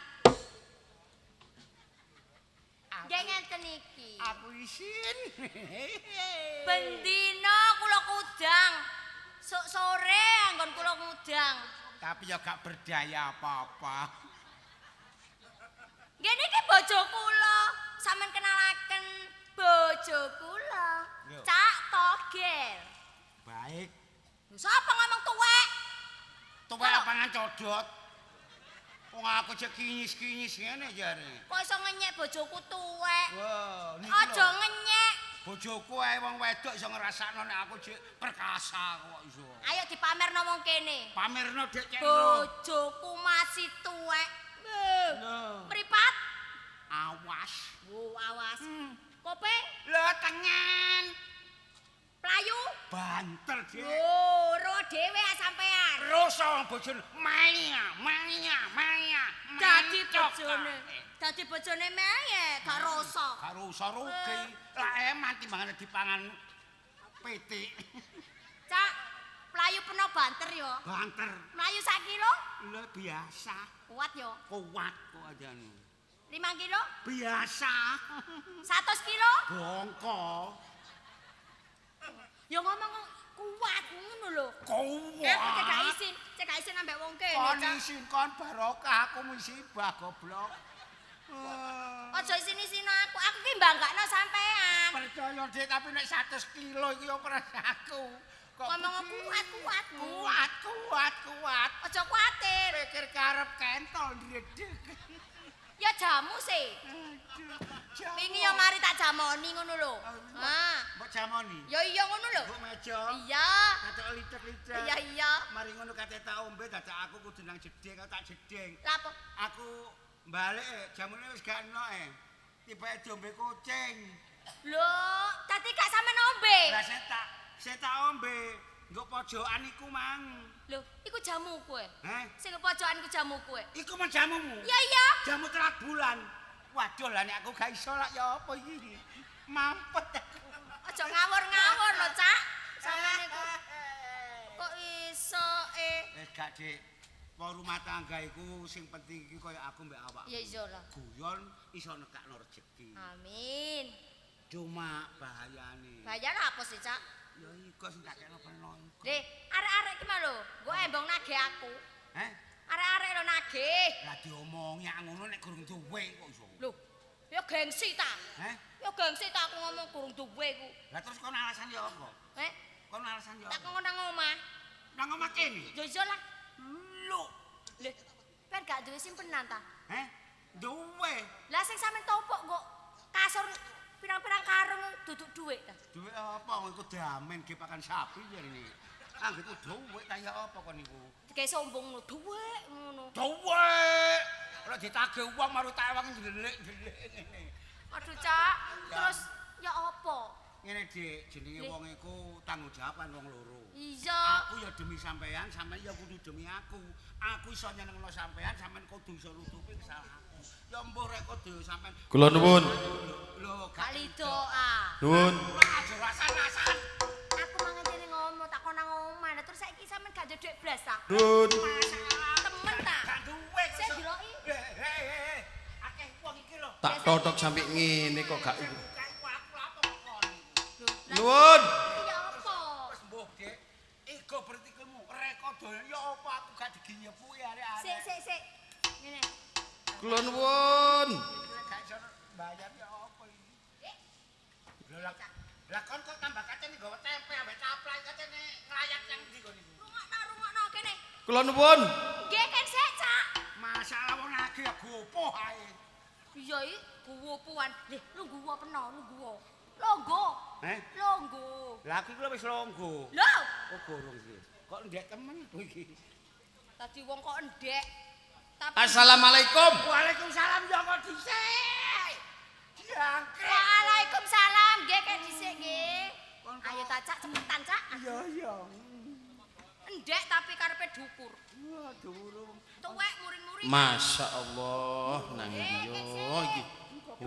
Nggih ngenten iki. aku isin. Bendina kula kudang. Sok sore anggon kula ngudang. Tapi ya gak berdaya apa-apa. Nggih niki bojo kula. Sampeyan kenalaken bojo kula. Lho. Cak Togel. Baik. Lho sapa ngomong tuwek? Tuwek lapangan codot. Wong aku cek kinyis-kinyis ngene jare. Kok iso ngenyek bojoku tuwek? Wah, niki Aja lho. ngenyek. Bojoku ae wong wedok iso ngrasakno nek aku cek perkasa kok iso. Ayo dipamerno wong kene. Pamerno dek cek. Bojoku masih tuwek. Lho, Mripat? awas. Oh, awas. Kopeng, Lho tengen. playu. Banter dek. Oh, ro dhewe sampean. Roso bojone Maya. Dadi bojone. Dadi bojone meye, gak rasa. Karo usah rugi. Lah eman timbangane dipangan pitik. Cak, playu peno banter yo. Banter. Mlayu sak kilo? Lho biasa. Kuat yo. Kuat kok ajane. 5 kilo? Biasa. 100 kilo? Bongko. Yo ngomong kuat ngono lho. Kuat. Aku cek gak isin ambek wong kene, Kon Cak. isin kon barokah aku musibah goblok. Aja isin-isin aku ki mbanggakno sampean. Percaya Dik tapi nek 100 kilo iki yo peres aku. Kok Ngomong kuat. Aja kuatir. Pikir karep kentol ndredeg. Ya jamu sih. Wingi yo mari tak jamoni ngono lho. Ah, Mbok jamoni. ya iya ngono lho. Mbok meja. Iya. Katok litek-litek. Iya. Mari ngono kate tak ombe dadak aku kudu nang jeding, aku tak jeding. Lah apa? Aku balik jamune wis gak eno Tibake diombe kucing. Lho, dadi gak sampe nombe. Lah saya tak ombe. Nggo pojokan iku mang. Lho, iku jamu kowe. Heh, Sing pojokan iku jamu kowe. iku men jamumu. Iya. Jamu telat bulan. Waduh lah nek aku gak iso lak ya apa iki. Mampet aku. Aja ngawur-ngawur lho, Cak. Sampeyan iku kok iso Gak Dik. Apa rumah tangga iku sing penting iki kaya aku mbek awak. Ya iya lah. Guyon iso nekakno rejeki. Amin. Cuma bahayane. Bayar apa sih, Cak? Ya iku sing tak kena peno. Dek, arek-arek ki mah lho, nggo embong nagih aku. Heh, Arek-arek lho nagih. lah diomongi ngono nek gurung duwe kok iso. Lho, ya gengsi ta. Heh, Ya gengsi ta aku ngomong gurung duwe ku. lah terus kon alasan ya apa? Kon alasan ya Tak apa? kongkon nang omah. Nang omah kene. Ya iya lah. Lho, Lho, kan gak duwe simpenan ta. heh, duwe. Lah sing sampean topok kok kasur pirang-pirang karung duduk dhuwit ta. Duwe apa wong iku damen ge pakan sapi jarine. Anggeku duwe ta ya apa kon niku? Digawe sombong lho, dhuwit ngono. Duwe. Ora ditagih wong maru tak ewangi ndelik-ndelik ngene. Aduh, Cak. Terus ya apa? Ngene Dik, jenenge wong iku tanggung jawaban wong loro. Iya. Aku ya demi sampean, sampean ya kudu demi aku. Aku iso nyenengno sampean, sampean kudu iso nutupi kesalahanku. Ya mbuh rek kudu sampean. Kula nuwun. Lho, Kali doa. Nuwun. aja rasan-rasan. Aku mangan dene ngomong tak kon nang omah. Lah terus saiki sampean gak ada duit blas ta? Nuwun. Temen ta? Gak duwe kok. Saya diloki. Hei. Akeh wong iki lho. Tak totok sampe ngene kok gak iku. Aku lapo kon. Nuwun. Ya apa? Wis mbuh, Dik. Ego bertikelmu. Reko dolen ya apa aku gak diginyepuki arek-arek. Sik. Ngene. Kula nuwun. Gak iso bayar ya apa iki? Lho lah kon kok tambah kacene nggawa tempe ambek caplak kacene nglayak yang ndi kon iki? Rungokno kene. Kula nuwun. Nggih kan sik, Cak. Masalah wong lagi ya gopoh ae. Iya iki guwopuan. Lho guwo peno, guwo. Longgo. Longgo. Lah iki kula wis longgo. Lho, Oh gorong iki. Kok ndek temen iki. tadi wong kok endek. Tapi Assalamualaikum. Waalaikumsalam ya kok dhisik. Diangkrek. Waalaikumsalam, nggih kan dhisik nggih. Ayo ta Cak cepetan Cak. Iya iya. Endek tapi karepe dukur. Waduh. Tuwek muring-muring. Masya Allah, nang yo iki.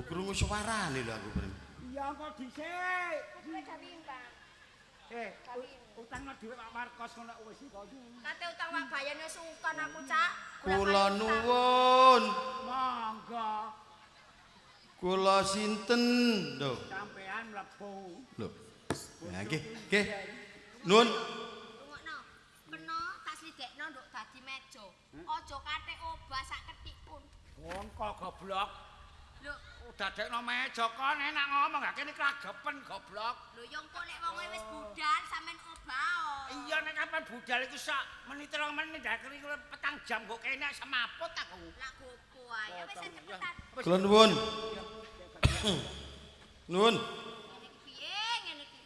Krungu suarane lho aku bareng. Iya kok dhisik. Kowe gawe Bang. Utangno dhuwit Pak Markos ngono wis kok. Kate utang wak bayane sukan aku Cak. Kula nuwun. Monggo Kula sinten? Lho. sampean mlebu. Lho. Nah, nggih, nggih. Nun. Rungokno. Peno tak slidekno nduk dadi meja. Aja kathik obah sak kethikpun. Wong kok goblok. Lho, Dadekno meja kon enak ngomong gak kene klagepen goblok. lho yo engko nek wong wis budal sampean obah. Iya nek kapan budal iku sak menit 2 menit dak kene petang jam kok kene semaput aku. Lah gopo ae. Wis cepetan. Kula nuwun. Nun. Ngene iki piye ngene iki?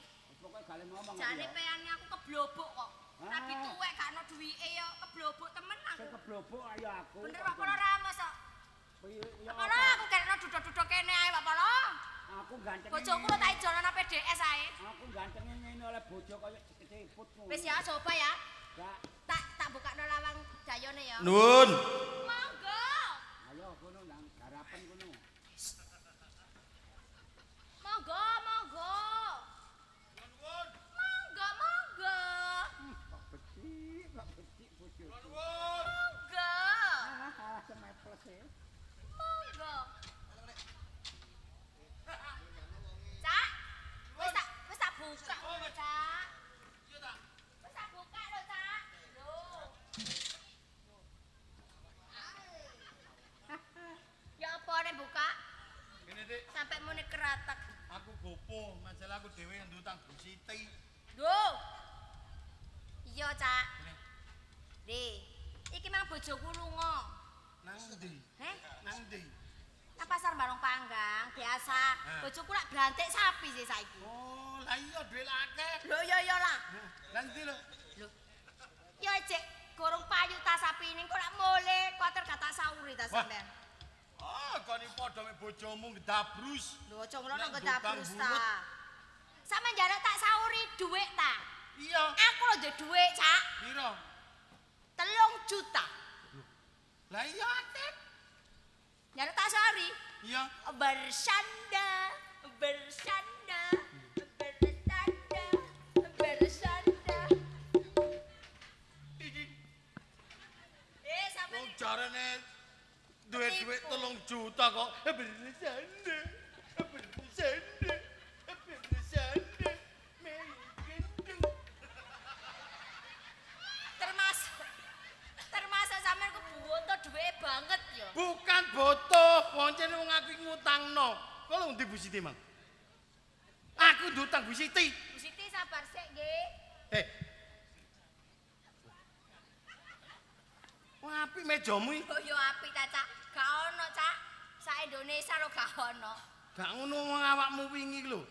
Pokoke gale ngomong. Jane peyane aku keblobok kok. Tapi tuwek gak ono duwike yo keblobok temen aku. Sing keblobok ayo aku. Bener Pak Polo Ramos kok. Ya Pak Polo aku kena duduk-duduk kene ae Pak Polo. aku ganteng. Bojoku lo tak ijono nang PDS ae. Aku gantengnya ngene oleh bojo kaya cepet ngono. Wis ya coba ya. Gak. Tak bukakno lawang dayone ya. Nun. Monggo. Ayo kono nang garapen kono. Monggo, monggo. Monggo, monggo. Kok becik bojo. Monggo. Ah, semeples e. Monggo. Cak, wis tak buka lho, Cak. Wis tak buka lho, Cak. Lho. Ya apa nek buka? Ngene Dik, Sampai muni keratek. aku gopo, masalah aku dhewe yang utang Bu Siti. Lho. Iya, Cak. Di, iki mang bojoku lunga. Nang ndi? Heh? Nang ndi? Nang pasar Barong Panggang, biasa. Bojoku lak brantik sapi sih saiki. Oh, lah iya dhuwit akeh. Lho iya lah. Lah ndi lho? Lho. Ya cek gorong payu ta sapi ini kok lak mule kuwatir gak tak sauri ta Wah. sampean. Oh, kok iki padha mek bojomu ngedabrus. Lho aja ngono Nek ngedabrus dutang ta. Sampeyan jarek tak sauri dhuwit ta. Iya. Aku lho ndek dhuwit, Cak. Piro? 3 juta. Lah iya akeh. Jarek tak sauri. Iya. Bersanda, bersanda, bersanda, bersanda. Iki Sampeyan wong jarene duit-duit 3 juta kok. Bersanda. Bersanda. Bersanda. Gendeng. termasuk sampean kebuwoto duwike banget ya. Bukan botoh, pancen wong aku ngutangno. Kok lho ndi Bu Siti, Mang? Aku ndutang Bu Siti. Bu Siti sabar sik nggih. Wong apik mejamu iki. Oh yo apik ta, Cak. Gak ono, Cak. Sak Indonesia lo gak ono. Gak ngono wong awakmu wingi lho.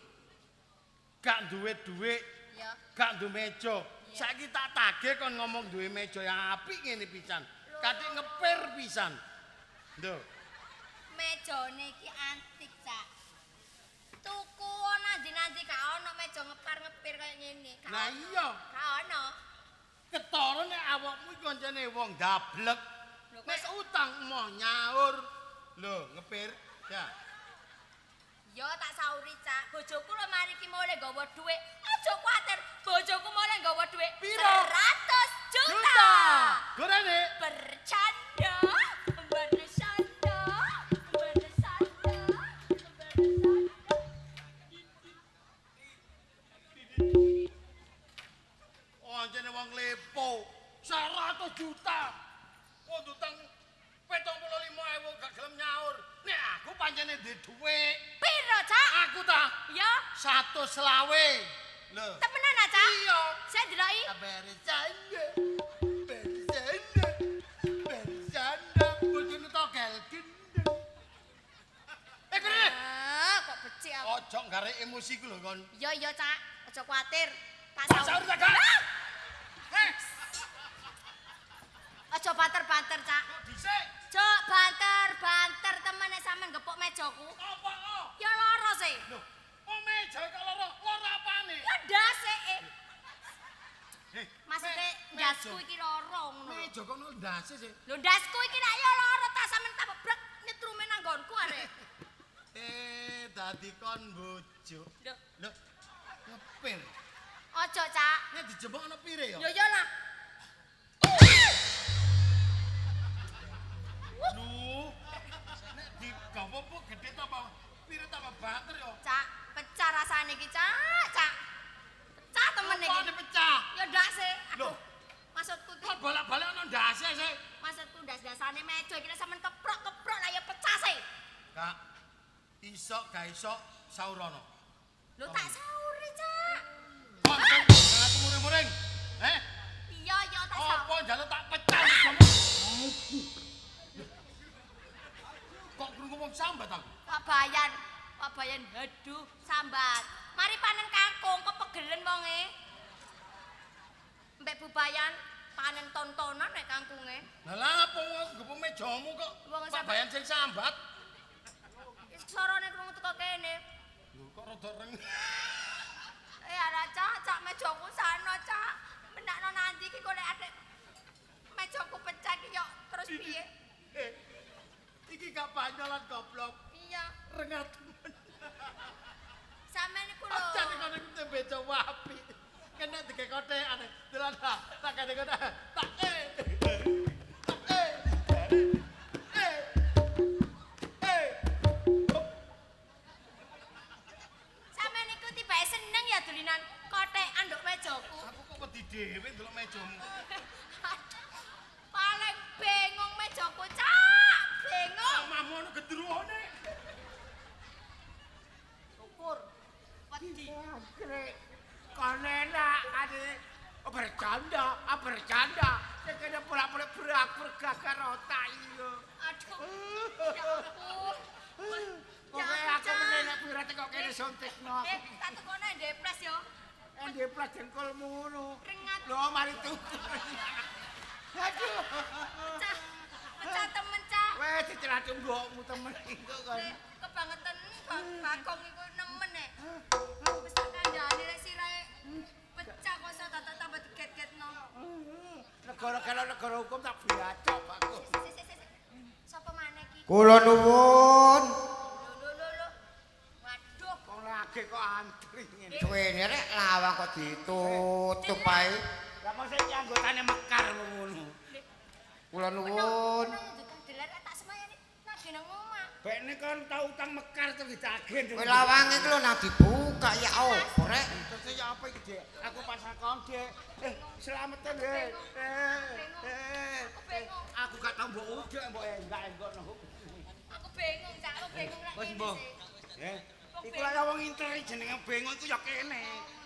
Gak duwe dhuwit, Ya. gak duwe meja. Saiki tak tagih kon ngomong duwe meja yang apik ngene pisan. Katik ngepir pisan. Lho, Mejane iki antik, Cak. Tuku nanti gak ono meja ngepar-ngepir kaya ngene. Gak lah ono. iya. Gak ono. Ketara nek awakmu iki kancane wong dablek. Lho, Nek utang mau nyaur. Lho, ngepir. Ya. Yo tak sauri, Cak. Bojoku lho mari iki mulai nggawa dhuwit. Aja kuwatir, bojoku mulai nggawa dhuwit. Piro? 100 juta. Gorene. Bercanda, bercanda, bercanda, bercanda. Oh, jane wong lepo. 100 juta. Kok utang 75.000 gak gelem makane duwe dhuwit. Piro, Cak? Aku ta Ya, 120. Lho. temenan ah, Cak? Iya. Saya ndeloki. Bersanda. Bersanda. Bersanda. Bojone togel gendeng. Kene. Kok becik aku. Ojo garek emosi ku lho kon. Iya, Cak. Aja kuwatir. Tak Tak saur tak gak. Aja banter-banter, Cak. Dhisik. Cok, banter temene sampean gepuk mejaku. Apa kok? Ya lara sih. Lho, kok meja kok lara apane? Ya ndase. Maksude meja. ndasku iki lara ngono. Meja kok ndase sih. Lho ndasku iki nek ya lara ta sampean tak brek nyetrume nang nggonku arek. Dadi kon bojo. Lho, Lho, ngepil. aja, Cak. Nek dijebok ana pire ya? Ya lah. Duh. Nek digawa apa gedhe ta apa? Pire ta apa banter ya? Cak, pecah rasane iki, Cak. Pecah temen iki. Apa dipecah? Ya ndase. Aduh. Loh. Maksudku ki Kok bolak-balik ana ndase sih? maksudku ndas-ndasane meja iki nek sampean keprok-keprok lah ya pecah sih. Kak, iso ga iso saurono. Lho tak sauri, Cak. Jangan aku muring-muring. Iya, tak sauri. Apa njaluk tak pecah? Kok krungu wong sambat aku? Pak Bayan, aduh, sambat. Mari panen kangkung, kok pegelen wonge. Mbek Bu Bayan panen tontonan nek kangkunge. Lah apa nggo mejamu kok Wong Pak Bayan sing sambat? Sorone krungu teko kene. Lho kok rada reng. Ara Cak mejaku sana, Cak. Menakno nanti iki kok nek atik mejaku pecah iki yo terus piye? Iki gak banyolan goblok. Iya, Rengat temen. sampean iku lho. Ajane kono iki tembe Jawa api. Kena dike kotekan. Delan tak kene kono. Tak Sampeyan iku tibake seneng ya dolinan kothekan nduk mejaku. Aku kok wedi dhewe ndelok mejamu. Paling bingung mejaku, Cak. Bingung. Amamu ono gendruwone. Syukur. Wedi. Anggrek. Kon enak ade bercanda. Sing kene bolak-balik bergagar otak iyo. Aduh. Ya ampun. Pokoke aku menenek pira teko kene sontekno. Tak tekono depres yo. Deplas jengkolmu ngono. Rengat. Lho mari tuku. Aduh. Pecah temen, Cak. Wes dicelatu mbokmu temen iku kon. Kebangetan Bagong iku nemen nek. Wis tak kandhane rek sirahe pecah kok iso tak tambah diget-getno. Negara hukum tak biacok bagus. Sapa maneh iki? Kula nuwun. Lho. Waduh. Wong lagi kok antri ngene. Suwene rek lawang kok ditutup ae. Lah mosok iki anggotane mekar ngono. Kula nuwun. Tak semayani lagi nang omah. Bekne kon tau utang mekar terus ditagih. Kowe lawange iki lho nang dibuka ya opo rek. Terus ya apa iki, Dek? Aku pasakon, Dek. Selametan, Dek. Aku gak tau mbok udek, mbok enggak-enggokno. Aku bingung, Cak. Aku bingung lek. Wes, Mbok. Iku lah wong interi jenenge bingung iku ya kene.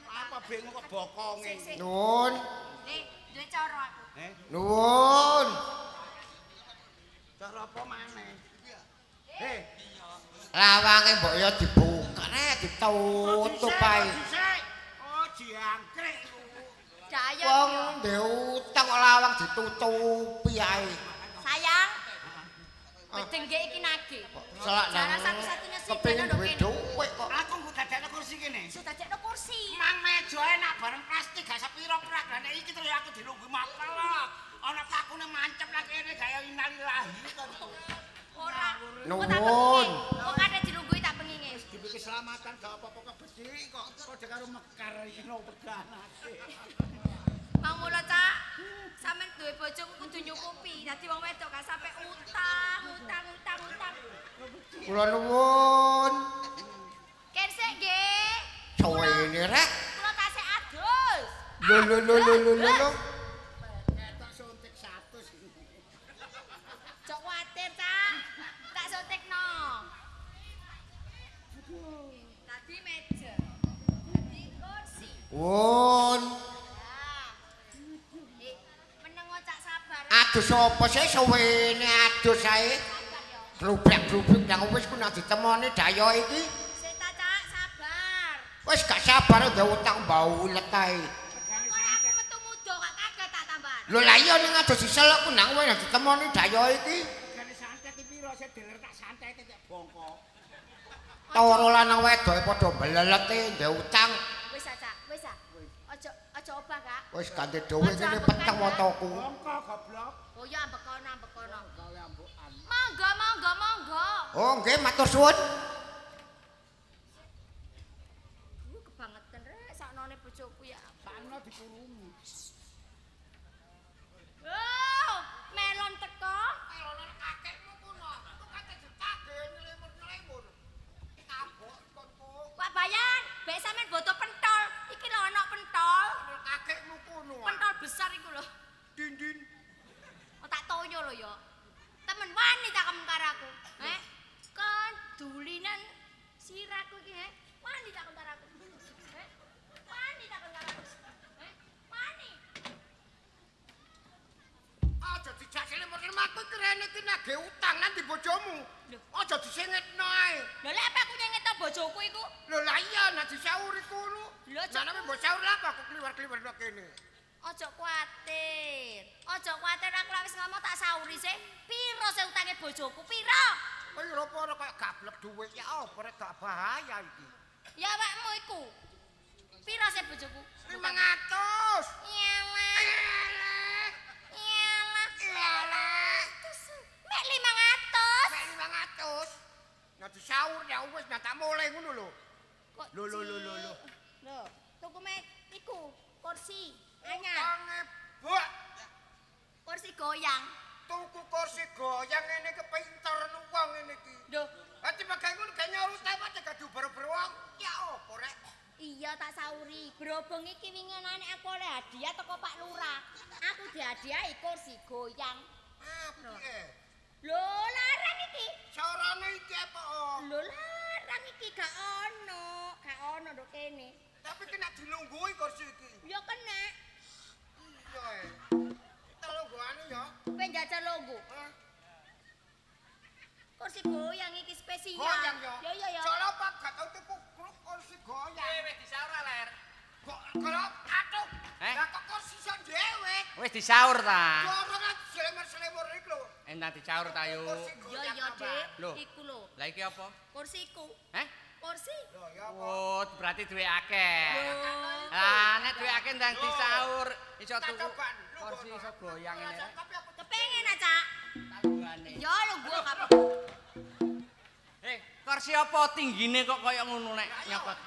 Apa bingung kok bokonge. Nuwun. Nih, duwe cara aku. Nuwun. Cara apa maneh? Lawange mbok ya dibuka rek ditutup ae. Oh, diangkrek. Daya. Wong ndek utang kok lawang ditutupi ae. Sayang. Bedengge iki nagih. Selak nang Jalan satu-satunya sih kepengin bener duwe kene. dhuwit kok. Aku nggo dadekno kursi kene. Sudah dadekno kursi. Mang meja enak bareng plastik gak sepiro prak. Lah nek iki terus aku dilungguh makal lah. Ana pakune mancep lah kene gaya innalillahi to. Ora. Nuwun. Kok ada dilungguhi tak penginge. Demi keselamatan gak apa-apa kebedhi kok padha karo mekar iki no pedanake. Mang mula, Cak. Sampeyan duwe bojo kudu nyukupi. Dadi wong wedok gak sampe utang. Kula nuwun. Kersek nggih. Suwene rek. Kula tasih adus. Lho. Tak suntik 100. Jok kuwatir, Cak. Tak suntikno. Wun. Meneng cak sabar. Adus apa sih suwene adus ae? Grublak-grubluk nang wis ku nang ditemoni dayo iki. Sik ta cak sabar. Wis gak sabar ndek utang baulet ae. Kok aku metu muda kok kaget tak tambahan. Lho lah iya ning adus diselok ku nang wis ditemoni dayo iki. Jane santet iki piro sik deler tak santet tak bongko. Toro lanang wedoke padha blelete ndek utang. Wis cak, wis ah. Aja obah kak. Wis ganti dhewe ngene peteng motoku. Bongko goblok. Oh ya ambekono. Gawe ambukan. Monggo. Oh nggih matur suwun. Kebangetan rek saknone bojoku ya. Sakno dikurungi. Oh, melon teko. Melon kakekmu kuno. Ku kate ditage nyelimur-nyelimur. Kabok konku. Pak Bayan, bek sampean boto pentol. Iki lho ana pentol. Kakekmu kuno. Pentol besar iku lho. Dindin. Oh tak tonyo lho ya. Temen wani tak kemen karo aku. Kon dulinan siraku iki, wani tak kemen karo aku. Wani tak kemen karo aku. Wani. Aja dijak selimur-selimur aku kirene iki nagih utang nang di bojomu. Aja disengitno ae. Lha lek apa aku nyenget bojoku iku? Lho lah iya nek disauri kono. Lho, Lah nek mbok saur lah aku kliwar-kliwar nang kene. Ojo kuatir. Ojo kuatir aku lek wis ngomong tak sauri sih. Piro sih utange bojoku? Piro? Piro apa kaya gablek dhuwit ya apa rek gak bahaya iki. Ya awakmu iku. Piro sih bojoku? 500. Iyalah. Iyalah. Mek 500. Mek 500. Nek disaur ya wis nah tak mulai ngono lho. Kok Lho. Lho, tuku mek iku kursi anyar. Utange bok. Kursi goyang. Tuku kursi goyang ngene kepinter wong ngene iki. Lho, Ati pakai ngono gak nyaur tepat gak diuber-uber wong. Ya opo rek? iya tak sauri. Berhubung iki winginane aku oleh hadiah teko Pak Lurah. Aku dihadiahi kursi goyang. Ah, piye? Lho, larang iki. Carane iki apa? Lho, larang iki gak ono nduk kene. Tapi kena dilungguhi kursi iki. Ya kena. Iya. Telungguhane ya. Pengen jajal longgo. Hah? Kursi goyang iki spesial. Goyang ya. Ya. Soale apa gak tau tuku kursi goyang. Wis disaur ler. Kok kalau aduh. Lah kok kursi iso dhewe. Wis disaur ta. Orang selemur-selemur iki lho. Enak dicaur ta yo. Ya, Dik. Lho. Iku lho. Lah iki apa? Kursiku. Kursi. Lho ya apa? Oh, berarti duwe akeh. Lho. Lah nek duwe akeh ndang disaur iso Tak tuku. cobaan. Kursi iso goyang ngene. Tapi aku Kepengen aja. Tangguhane. Ya lho gua gak apa. Kursi apa tinggine kok kaya ngono nek nyokot.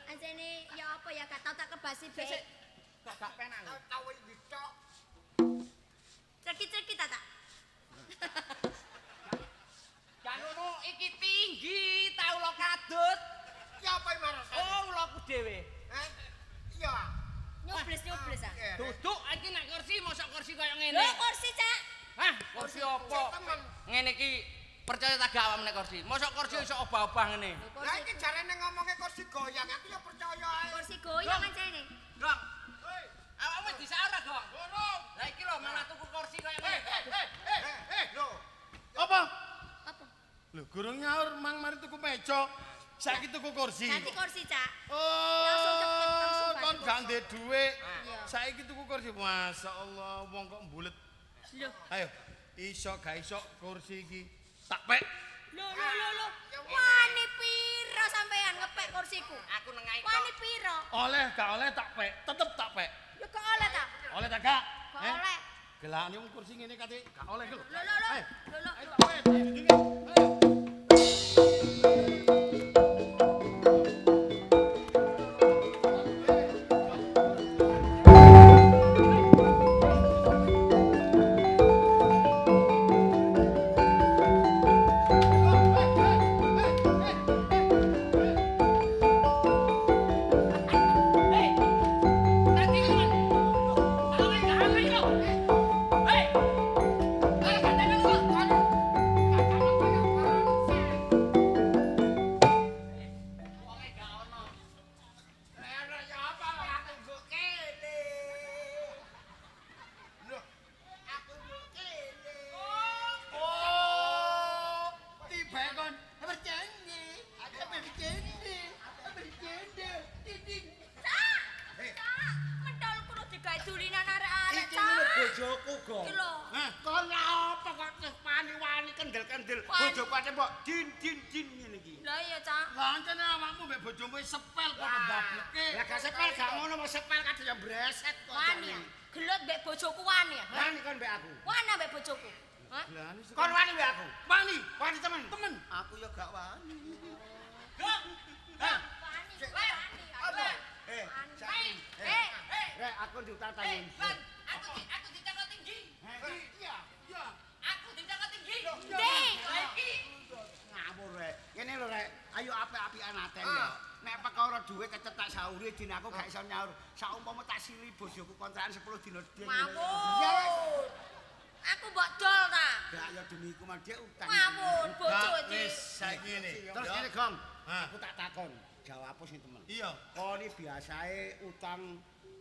Anjene ya apa ya gak tau tak kebasi bae. Gak penak. tahu iki tok. Cerkit-cerkit ta. Gak ngono iki tinggi ta ula kadut. Ya apa marah saya? Oh, ulaku dhewe. Iya. Nyubles ah. Duduk iki nek kursi mosok kursi kaya ngene. Lho kursi, Cak. Hah, kursi apa? Temen. Ngene iki percaya tak gak awam nek kursi. Mosok kursi iso obah-obah ngene. Lah iki jarene ngomongke kursi goyang, aku ya percaya ae. Kursi goyang anjene. Gong. Awakmu wis disaur ta, Gong? Durung. Lah iki lho malah tuku kursi kaya ngene. Lho, Apa? Apa? Lho, gurung nyaur mang mari tuku meja. Saiki tuku kursi. Ganti kursi, Cak. Langsung cepet, langsung Oh, ganti kon kursi. gak ndek dhuwit. Iya. Saiki tuku kursi. Masyaallah, wong kok mbulet. Lho. Ayo, iso gak iso kursi iki tak pek. Lho. Wani piro sampean ngepek kursiku? Aku nengahi Wani piro? Oleh gak oleh tak pek, tetep tak pek. Ya kok oleh ta? Oleh tak gak? Kok oleh? Gelane wong kursi ngene kate gak oleh lho. Lho. Ayo, Lho. ayo tak pek. Ayo. bojoku ate mbok din ngene iki. Lah iya, Cak. Lah ancen awakmu mbek bojomu sepel kok ndableke. Lah gak sepel gak ngono mau sepel kadhe ya breset kok. Wani. Gelut mbek bojoku wani ya. Wani kon mbek aku. Wani mbek bojoku. Hah? Kon wani mbek aku. Wani, Wani temen. temen. Aku ya gak wani. Wani. Apa? Wani. Rek aku diutatani. Aku dicakot tinggi. Iya, iya. Aku dicakot tinggi. Ding. Ngawur rek. Ngene lho rek, ayo apik-apikan aten ya. Nek perkara dhuwit kecetak sahure dina aku gak iso nyaur. Saumpama tak sili bojoku kontrakan 10 dina ding. Ngawur. Aku mbok dol ta. Gak ya demi iku mah dhek utang. Ngawur bojo iki. Wis saiki ngene. Terus ngene Gong, Hah. aku tak takon, jawab apa sih temen? Iya. Kon iki biasae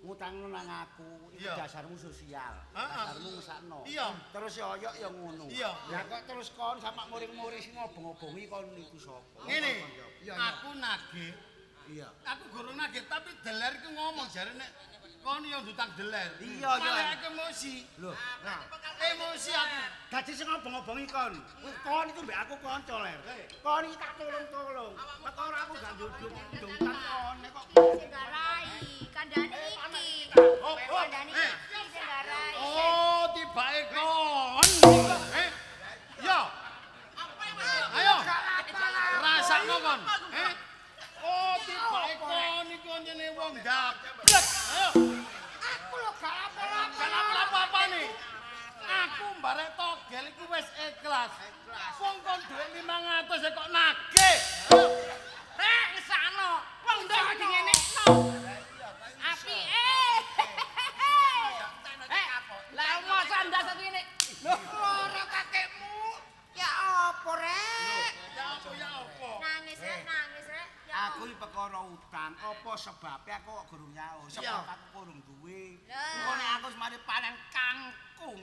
ngutang nang aku, itu Iya. dasarmu sosial. Heeh. Dasarmu ngesakno. Iya. Terus ya oyok ya ngono. Iya. Lah kok terus kon sampe muring-muring sing ngobong-obongi kon niku sapa? Ngene. Iya, iya. Aku nagih. Iya. Aku guru nagih tapi deler iku ngomong jare nek kon yo ndutang deler. Iya, iya. Malah aku emosi. Lho, nah, Emosi aku. dadi sing ngobong-obongi kon. Kon itu mbek aku kanca ler. Kon iki tak tolong-tolong. Perkara aku gak nduduk ndutang kon nek kok Sing garai, kandhane iki. Oh, Kandhane iki sing garai. Oh, tibake kon. Yo. Ayo. Rasakno kon. Oh, tibake kon iku jenenge wong dablek. Ayo. aku lho gak apa-apa. Kenapa apa nih? Aku barek togel iku wis ikhlas. Wong kon dhuwit 500 kok nagih. Ngesakno. Wong ndok iki ngene. Apike. Lah masa ndas ngene. Loro kakekmu. Ya apa rek? Ya apa? Nangis rek. Ya Aku iki perkara utang, apa sebabnya aku kok gurung nyaur? Sebab aku kurung duwe. Lah. Engko nek aku mari panen kangkung.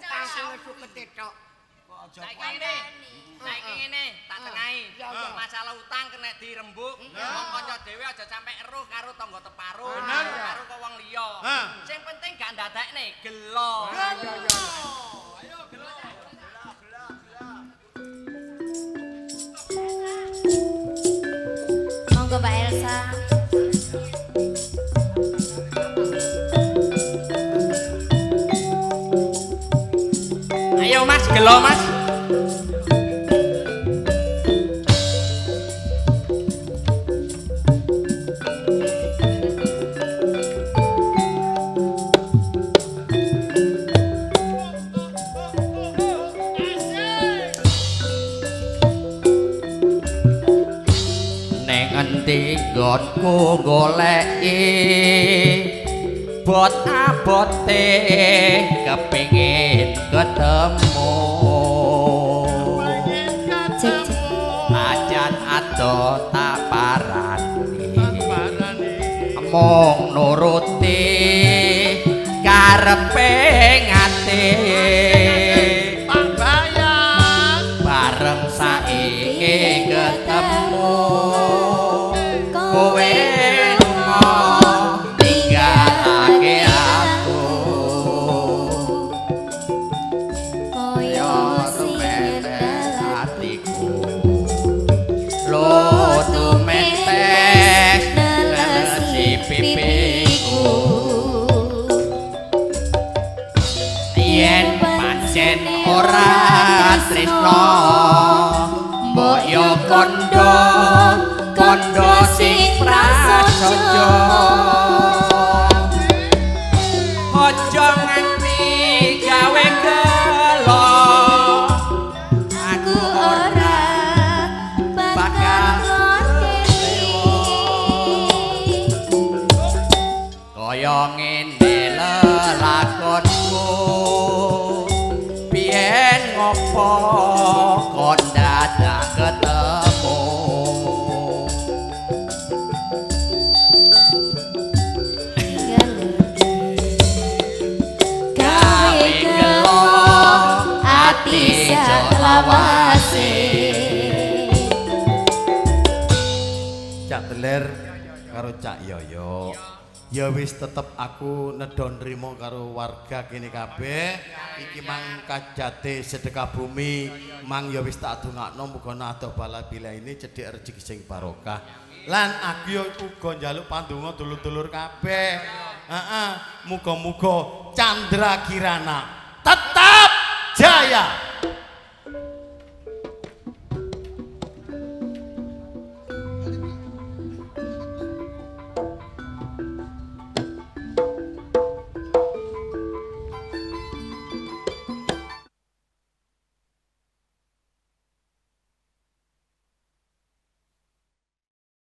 Kangkung wis ketetok. Kok aja Saiki kok. ngene. Saiki ngene, tak tengahi. Masalah utang kena dirembuk. Wong kanca dhewe aja sampe eruh karo tangga teparuh, Bener. karo kok wong liya. Hah. Sing penting gak ndadekne gelo. Ayo gelo. Monggo Mbak Elsa. Ayo Mas, gelo Mas. Ning endi nggonku goleki bot abote kepengin ketemu Cek. ajan ado tak parani mung nuruti karepe ngati Pak Bayang. bareng saiki ketemu kowe lunga tinggalake aku Koyo tumetes hatiku lo tumetes nelesi pipiku yen pancen ora tresno mbok yo kondo sing prasaja aja nganti gawe gelo aku ora bakal kaya ngene lelakonku biyen ngopo kon dadak ketemu gawe gelo ati selawase Cak Deler karo Cak Yoyo ya wis tetep aku nedha nrimo karo warga kene kabeh. Iki mang kajate sedekah bumi, mang ya wis tak dongakno muga nado bala bila ini cedhek rezeki sing barokah. Lan aku yo uga njaluk pandonga dulur-dulur kabeh. Heeh, muga-muga Candra Kirana tetap jaya.